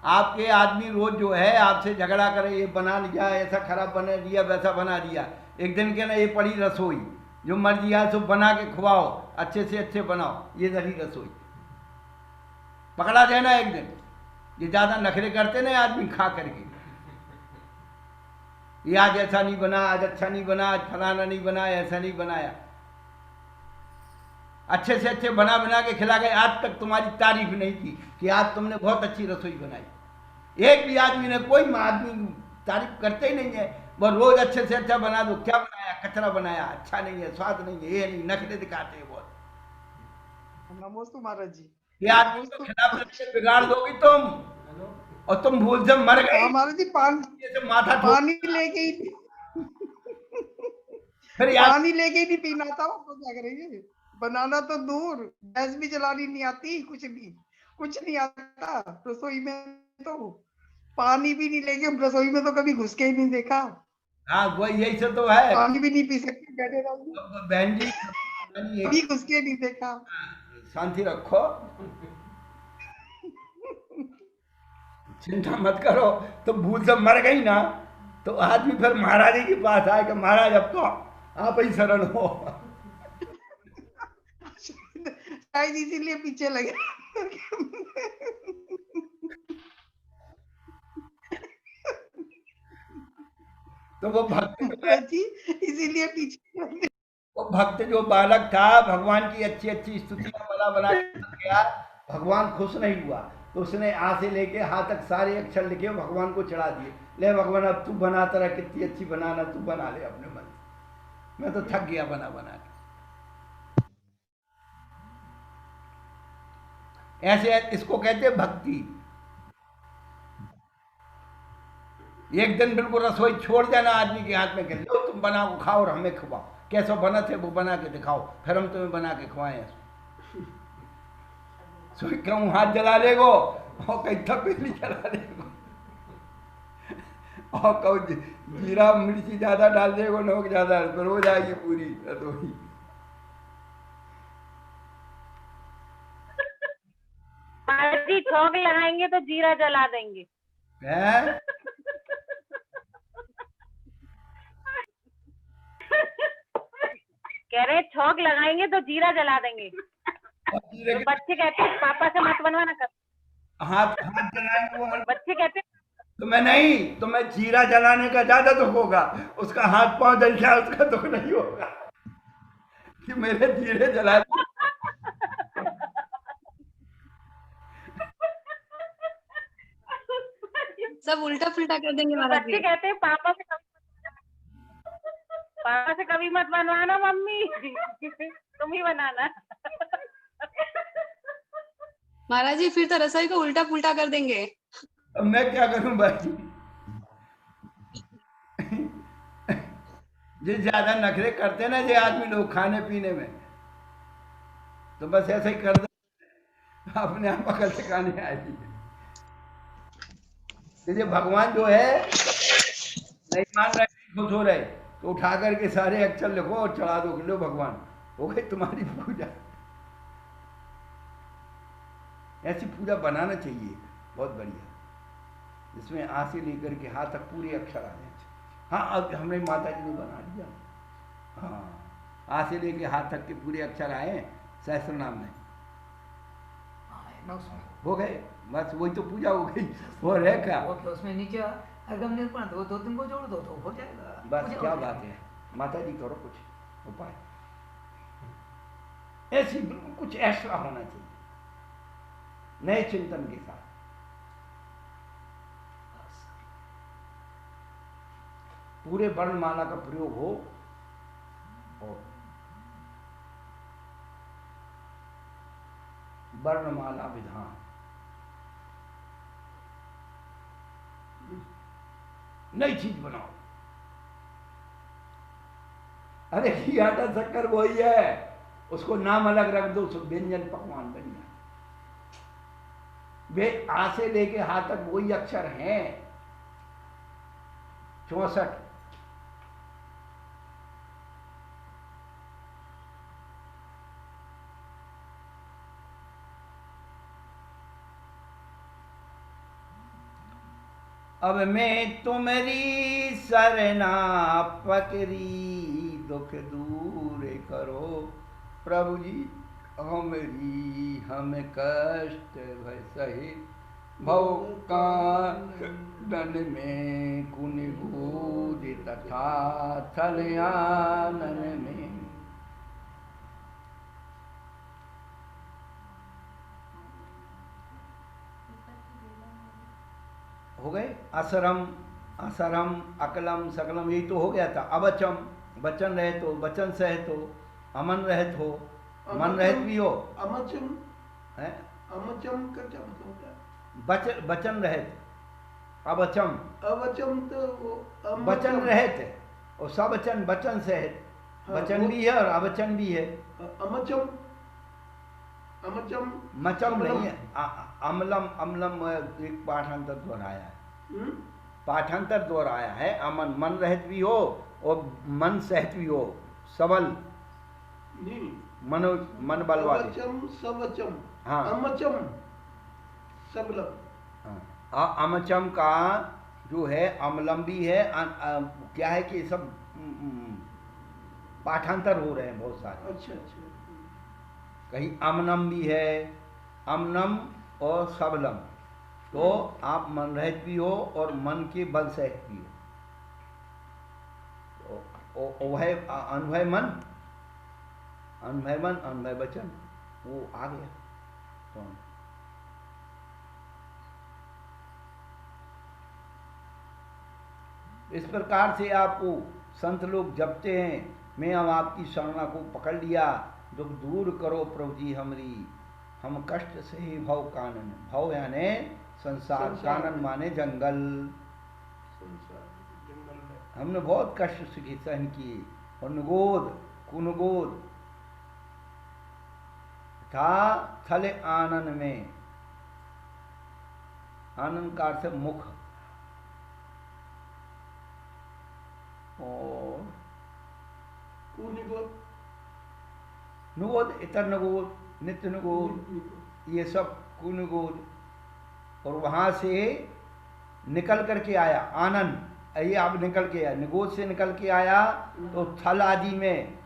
आपके आदमी रोज जो है आपसे झगड़ा करे, ये बना लिया, ऐसा खराब बना दिया, वैसा बना दिया, एक दिन के ना ये पड़ी रसोई, जो मर्जी है सो बना के खुआओ, अच्छे से अच्छे बनाओ, ये रही रसोई। पकड़ा जाए ना एक दिन, ये ज्यादा नखरे करते ना आदमी खा करके, ये आज ऐसा नहीं बना, आज अच्छा नहीं बना, आज फलाना नहीं बना, ऐसा नहीं बनाया, अच्छे से अच्छे बना बना के खिला गए, आज तक तुम्हारी तारीफ नहीं की कि आज तुमने बहुत अच्छी रसोई बनाई। एक भी आदमी ने, कोई आदमी तारीफ करते ही नहीं है, वो रोज अच्छे से अच्छा बना दो, क्या बनाया, कचरा बनाया, अच्छा नहीं है, स्वाद नहीं है, ये नहीं, नखरे दिखाते हैं बहुत। नमस्ते महाराज जी। ये आदमी को खिलाफ करके बिगाड़ दोगी तुम, और तुम भूल से मर गए। महाराज जी माथा पानी लेके ही फिर पानी लेके ही नहीं पीना था, तो क्या करेंगे, बनाना तो दूर, गैस भी जलानी नहीं आती, कुछ नहीं आता रसोई में, तो पानी भी नहीं लेके रसोई में तो कभी घुस के ही नहीं देखा। हाँ वही, यही से तो है, पानी भी नहीं पी सकते बैठे रहो, बहन जी कभी घुस के नहीं देखा। शांति रखो, चिंता मत करो, तो भूल से मर गई ना, तो आदमी फिर महाराज जी के पास आए कि महाराज अब तो आप ही शरण हो। शायद इसीलिए पीछे लगे। तो वो भक्त इसीलिए पीछे, वो भक्त जो बालक था, भगवान की अच्छी अच्छी स्तुतियां बना बना गया, भगवान खुश नहीं हुआ, तो उसने आ से लेके हाथ तक सारे अक्षर लिखे भगवान को चढ़ा दिए। ले भगवान अब तू बना, तेरा कितनी अच्छी बनाना, तू बना ले अपने मन से, मैं तो थक गया बना बना के। ऐसे इसको कहते हैं भक्ति। एक दिन बिल्कुल रसोई छोड़ देना आदमी के हाथ में, कह लो तुम बनाओ खाओ और हमें खवाओ, कैसा बना थे वो बना के दिखाओ, फिर हम तुम्हें बना के खवाएं। सो क्यों हाथ जला लेगो, और कहीं थपेली जला लेगो, और कहो जीरा मिर्ची ज्यादा डाल देगो, नमक ज्यादा, फिर हो जाएगी पूरी रसोई। छौंक लगाएंगे तो जीरा जला देंगे। है? कह रहे छौंक लगाएंगे तो जीरा जला देंगे। तो बच्चे कहते हैं पापा से मत बनवाना कर। हाथ जलाएंगे वो, बच्चे कहते तुम्हें नहीं, तुम्हें जीरा जलाने का ज्यादा दुख होगा, उसका हाथ पांव जल जाए उसका दुख नहीं होगा कि मेरे जीरे जला। सब उल्टा पुल्टा कर देंगे महाराज जी। बच्चे कहते हैं पापा से कभी मत बनवाना मम्मी, तुम ही बनाना। महाराज जी फिर तो रसोई को उल्टा पुल्टा कर देंगे। अब मैं क्या करूं भाई, जो ज्यादा नखरे करते ना ये आदमी लोग खाने पीने में, तो बस ऐसे ही कर दे, अपने आप अकल सिखाने आएगी। ये भगवान जो है नहीं मान रहे, खुश हो रहे, तो उठा करके सारे अक्षर लिखो और चढ़ा दो, लो भगवान हो गई तुम्हारी पूजा। ऐसी पूजा बनाना चाहिए, बहुत बढ़िया, जिसमें आ से लेकर के हाथ तक पूरे अक्षर आ जाए। हाँ अब हमने माता जी ने बना दिया, हाँ आ से लेके हाथ तक के पूरे अक्षर आए सहस्त्र नाम में, हो गए, बस वही तो पूजा हो गई। वो रह क्या, उसमें नीचे अगम निर्पण दो तीन को जोड़ दो तो हो जाएगा। बस क्या बात है, माता जी करो कुछ उपाय, ऐसी बिल्कुल कुछ ऐसा होना चाहिए नए चिंतन के साथ। पूरे वर्णमाला का प्रयोग हो। और वर्णमाला विधान नई चीज बनाओ। अरे घी आटा शक्कर वही है, उसको नाम अलग रख दो, उसको व्यंजन पकवान बन जाए। वे आ से लेके हा तक वही अक्षर हैं, 64। अब मैं तुम्हारी सरना पकड़ी, दुख दूर करो प्रभु जी हमरी, हम कष्ट भय सहे भव कानन में, कुन बूझ तथा थल आनन में। हो गए असरम, असरम, अकलम, सकलम, यही तो हो गया था। अवचम, वचन रहित हो, वचन सहित हो, अमन रहित हो, मन रहित भी हो। अमचम है, अमचम का क्या मतलब है? वचन रहित, अवचम, अवचम तो वो वचन रहित है, और सवचन वचन सहित। वचन भी है और अवचन भी है। अमचम, अमचम मचम नहीं है, अमलम, अमलम एक पाठांतर दोहराया है, पाठांतर दोहराया है। अमन, मन रहित भी हो और मन सहित भी हो, सबल, नहीं मन बल वाले। अवचम सवचम, हाँ, अमचम सबलम। हाँ, अमचम का जो है अमलम भी है। क्या है कि सब पाठांतर हो रहे हैं बहुत सारे। अच्छा अच्छा। कहीं अमनम भी है, अमनम और सबलम। तो आप मन रहित भी हो और मन के बल सहित भी हो। वह अनुभय मन, अनुभय मन, अनुभय वचन, वो आ गया। तो इस प्रकार से आपको संत लोग जपते हैं। मैं अब आपकी शरणा को पकड़ लिया, दुख दूर करो प्रभु जी हमरी, हम कष्ट से ही भव कानन। भव यानी संसार, कानन माने जंगल। हमने बहुत कष्ट सीखे, सहन किए। और नुगोद, कुनुगोद था थल आनन में। आनंद का अर्थ मुख, और नुगोद, इतर नुगोद, नित्य नुगोद, ये सब कुनुगोद। और वहां से निकल करके आया आनंद, ये अब निकल के आया, निगोद से निकल के आया। तो थल आदि में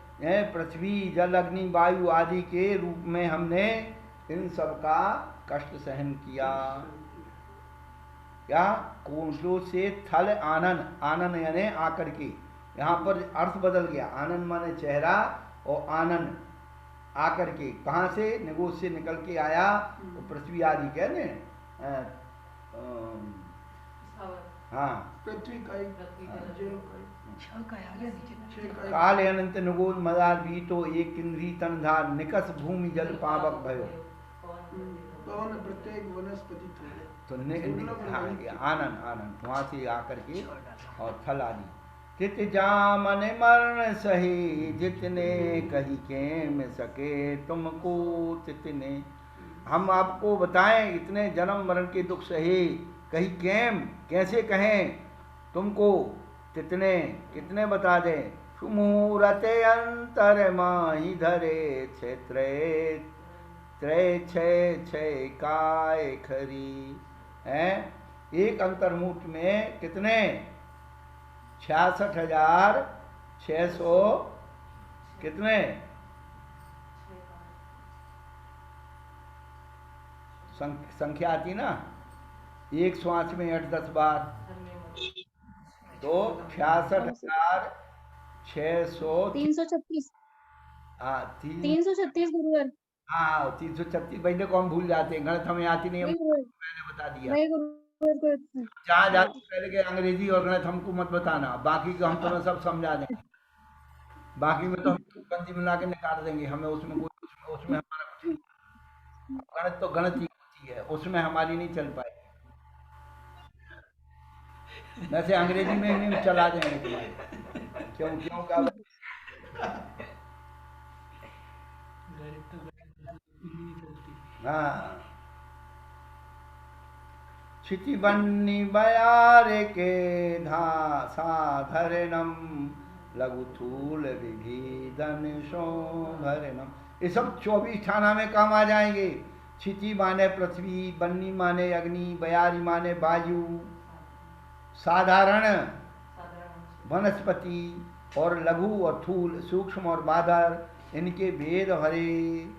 पृथ्वी, जल, अग्नि, वायु आदि के रूप में हमने इन सब का कष्ट सहन किया। क्या कोशों से थल आनंद, आनंद यानी आकर के, यहाँ पर अर्थ बदल गया। आनंद माने चेहरा, और आनंद आकर के, कहाँ से? निगोद से निकल के आया। तो पृथ्वी आदि कहने, हाँ, पृथ्वी काल अनंत नुगोद मदार भी तो एक इंद्री तनधार, निकस भूमि जल पावक भयो। पवन प्रत्येक वनस्पति तो हाँ, आनंद, आनंद वहां से आकर के, और थल आदि। तित जामन मरण सही, जितने कही के में सके तुमको तितने। हम आपको बताएं, इतने जन्म मरण के दुख सही, कही केम, कैसे कहें तुमको, तितने, कितने बता दें। सुमूरते अंतर माही धरे, क्षेत्र त्रय छय छय काय खरी है। एक अंतर्मुठ में कितने? 66,600 कितने? संख्या आती ना, एक श्वास में 8-10 बार, तो 66,600 336। हाँ, 336 गुरुवर। हाँ, 336 महीने को हम भूल जाते हैं, गणित हमें आती नहीं है, मैंने बता दिया। जहाँ जाते पहले के अंग्रेजी और गणित हमको मत बताना, बाकी का हम तुम्हें सब समझा देंगे। बाकी में तो हम बंदी मिला के निकाल देंगे, हमें उसमें उसमें हमारा कुछ नहीं। गणित तो गणित ही होती है, उसमें हमारी नहीं चल पाएगी। वैसे अंग्रेजी में भी चला देंगे तुम्हारे। क्यों क्यों का हाँ। क्षिति बन्नी बयारे के धा साधरणम लघु थूल विभीदन शोभरणम, ये सब 24 थाना में काम आ जाएंगे। क्षिति माने पृथ्वी, बन्नी माने अग्नि, बयारी माने वायु, साधारण वनस्पति और लघु और थूल सूक्ष्म और बादर, इनके भेद हरे।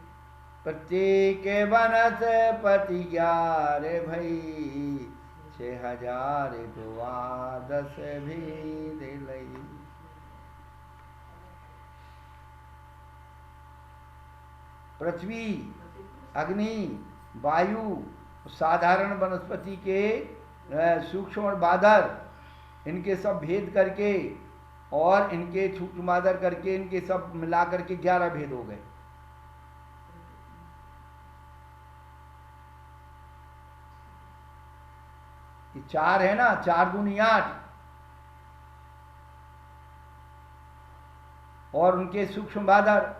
प्रत्येक वनस्पति 11 भई, 6000 द्वादश भेद लई। पृथ्वी, अग्नि, वायु, साधारण वनस्पति के सूक्ष्म और बादर, इनके सब भेद करके और इनके सूक्ष्म बादर करके इनके सब मिला करके 11 भेद हो गए। ये 4 है ना, 4 दूनी 8, और उनके सूक्ष्म बादर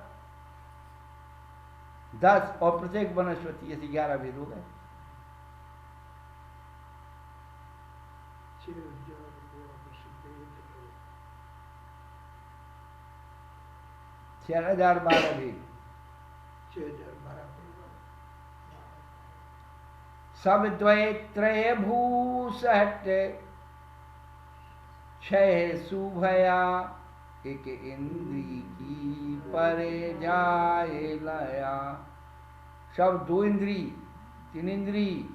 10 और प्रत्येक वनस्पति, ऐसे 11 भेद हो गए। 6012 भेद। सब द्वैत्रय भूसहट 6 सुभया, एक इंद्री की परे जाए लया। सब 2 इंद्री, 3 इंद्री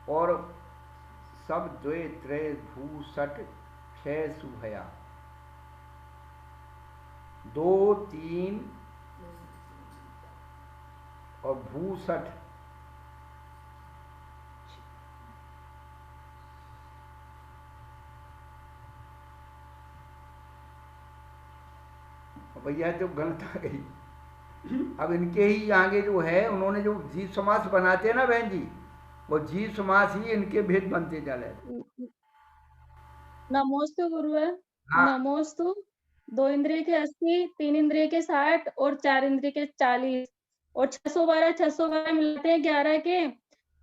और सब द्वैत्रय भूसट 6 सुभया, 2, 3 और भूसट, भैया जो गणित आ गई। अब इनके ही आगे जो है, उन्होंने जो जीव समास बनाते हैं ना बहन जी, वो जीव समास ही इनके भेद बनते चले। नमोस्तु गुरुवर। हाँ। नमोस्तु 2 इंद्रिय के 80, 3 इंद्रिय के 60 और 4 इंद्रिय के 40 और 612 मिलाते हैं 11 के।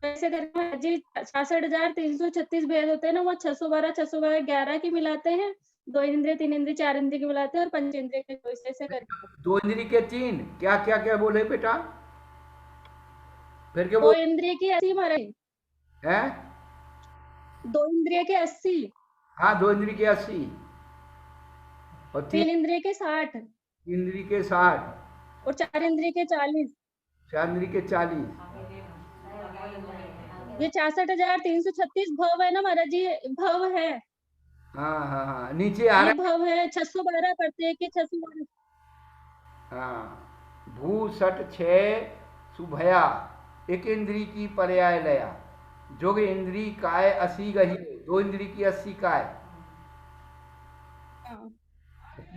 ऐसे करके जी 66,336 भेद होते हैं ना, वो 612 11 के मिलाते हैं, 2 इंद्रिय 3 इंद्रिय 4 इंद्रिय के मिलाते हैं और 5 इंद्रिय के 2 ऐसे करके। 2 इंद्रिय के 3 क्या क्या क्या बोले बेटा? फिर क्या 2 इंद्रिय की 80 महाराज है? 2 इंद्रिय के 80। हाँ 2 इंद्रिय के 80 और 3 इंद्रिय के 60। 3 इंद्रिय के 60 और 4 इंद्रिय के 40। 4 इंद्रिय के 40। ये 66,336 भव है ना महाराज जी, भव है। हाँ हाँ हाँ, नीचे आ रहा है भव है 612 प्रत्येक के 612। हाँ, भूसट 6 सुभया, एक इंद्री की पर्याय लया, जोग इंद्री काय 80 गही, 2 इंद्री की 80 काय,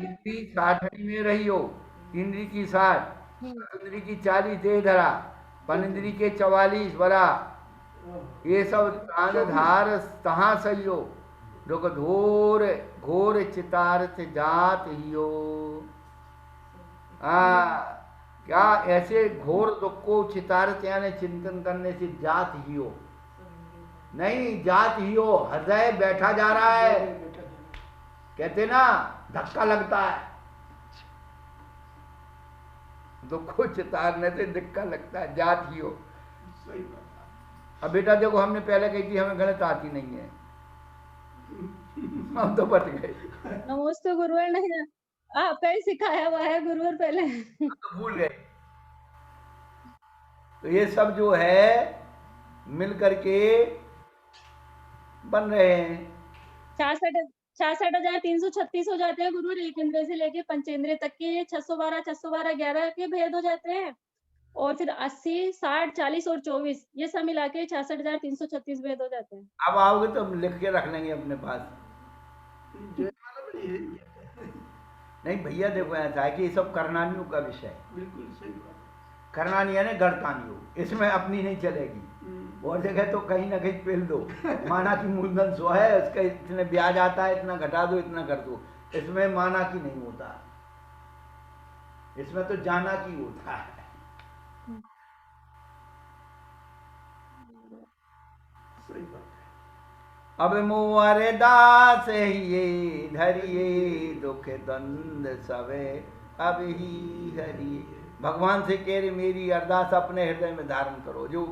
इंद्री 60 में रही हो, इंद्री की 60, इंद्री की 40 दे धरा, पन इंद्री के 44 बरा, ये सब तान धार तहाँ सहियो, लोग घोर घोर चितार्थ जात हियो। क्या ऐसे घोर दुख को चितार्थ यानी चिंतन करने से जात हियो नहीं, जात हियो हृदय बैठा जा रहा है, कहते ना धक्का लगता है, दुख को चितारने से धक्का लगता है, जात हियो। अब बेटा देखो, हमने पहले कही थी हमें गणित आती नहीं है, हम तो बच गए। नमस्ते गुरुवर, नहीं आपका ही सिखाया हुआ है गुरुवर, पहले तो भूल गए। तो ये सब जो है मिल करके बन रहे हैं। 66,336 हो जाते हैं गुरुवर, एक इंद्रिय से लेके पंचेंद्रिय तक के। 612 11 के भेद हो जाते हैं और फिर 80, 60, 40 और 24 ये सब मिला के 66,336 वेद हो जाते हैं। अब आओगे तो हम लिख के रख लेंगे अपने पास। नहीं भैया देखो ऐसा है कि ये सब करनानियों का विषय है। बिल्कुल सही बात। करनानी यानी गणतानियों, इसमें अपनी नहीं चलेगी। और जगह तो कहीं ना कहीं पेल दो, माना की मूलधन सो है, उसका इतने ब्याज आता है, इतना घटा दो, इतना कर दो। इसमें माना की नहीं होता, इसमें तो जाना की होता है। सही बात। अब मोरे दास ये धरिए दुख द्वंद सवे अब ही हरिए। भगवान से कह रहे मेरी अरदास अपने हृदय में धारण करो। जो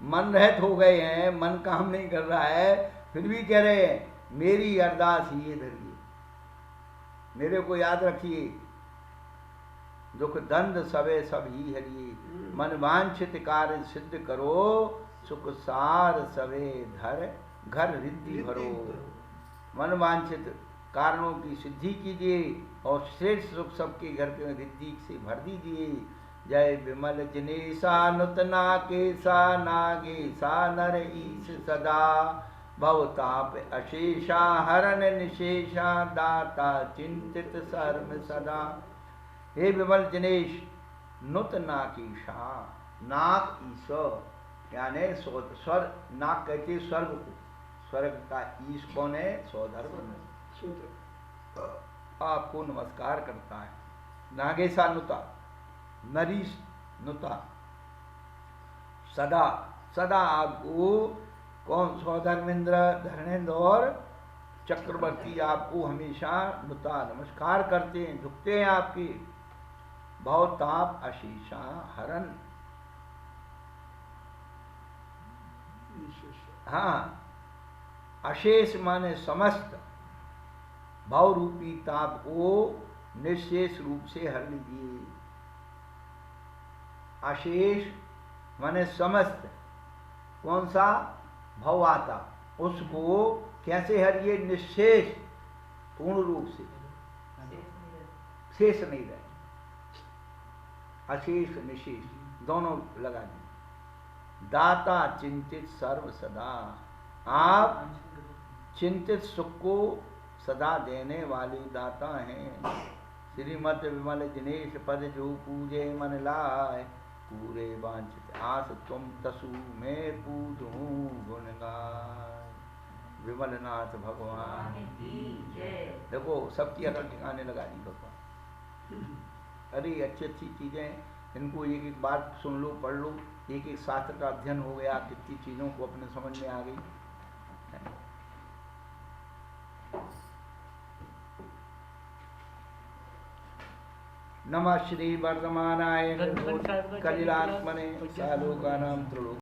मन रहित हो गए हैं, मन काम नहीं कर रहा है, फिर भी कह रहे हैं मेरी अरदास ये धरिए, मेरे को याद रखिए। दुख दंड सवे सब ही हरिए, मन वांछित कार्य सिद्ध करो, सुख सार सवे धर घर रिद्धि भरो। मन वांछित कारणों की सिद्धि कीजिए और श्रेष्ठ सुख सबके घर के रिद्धि से भर दीजिए। जय विमल जिनेशा नुतना केसा नागेशा नर ईश सदा, भवताप अशेषा हरन निशेषा दाता चिंतित सर्व सदा। हे विमल जिनेश नुत नाकेशा, नाक ईश यानी स्वर, नाक कहते स्वर्ग को, स्वर्ग का ईश कौन है? सौधर्म। आपको नमस्कार करता है। नागेशा नुता, नरीश नुता, सदा सदा आपको कौन? सौधर्मेंद्र, धर्मेंद्र और चक्रवर्ती आपको हमेशा नुता नमस्कार करते हैं, झुकते हैं आपके। भवताप अशीषा हरन, हाँ, अशेष माने समस्त, भाव रूपी ताप को निशेष रूप से हर लीजिए। अशेष माने समस्त, कौन सा? भव आता, उसको कैसे हरिए? निशेष, पूर्ण रूप से, शेष नहीं रहे। अशेष निशेष दोनों लगा दें। दाता चिंतित सर्व सदा, आप चिंतित सुख को सदा देने वाले दाता हैं। श्रीमद विमल जिनेश पद जो पूजे मन लाए, पूरे वांछित आस तुम तसु में पूजूं गुण गाय। विमल नाथ भगवान की जय। देखो सबकी अकल ठिकाने लगा दी भगवान। अरे अच्छी अच्छी चीजें, इनको एक एक बार सुन लो, पढ़ लो, एक एक शास्त्र का अध्ययन हो गया, कितनी चीजों को अपने समझ में आ गई। नमः श्री वर्धमानाय कलिलात्मने सालोका नाम त्रिलोक।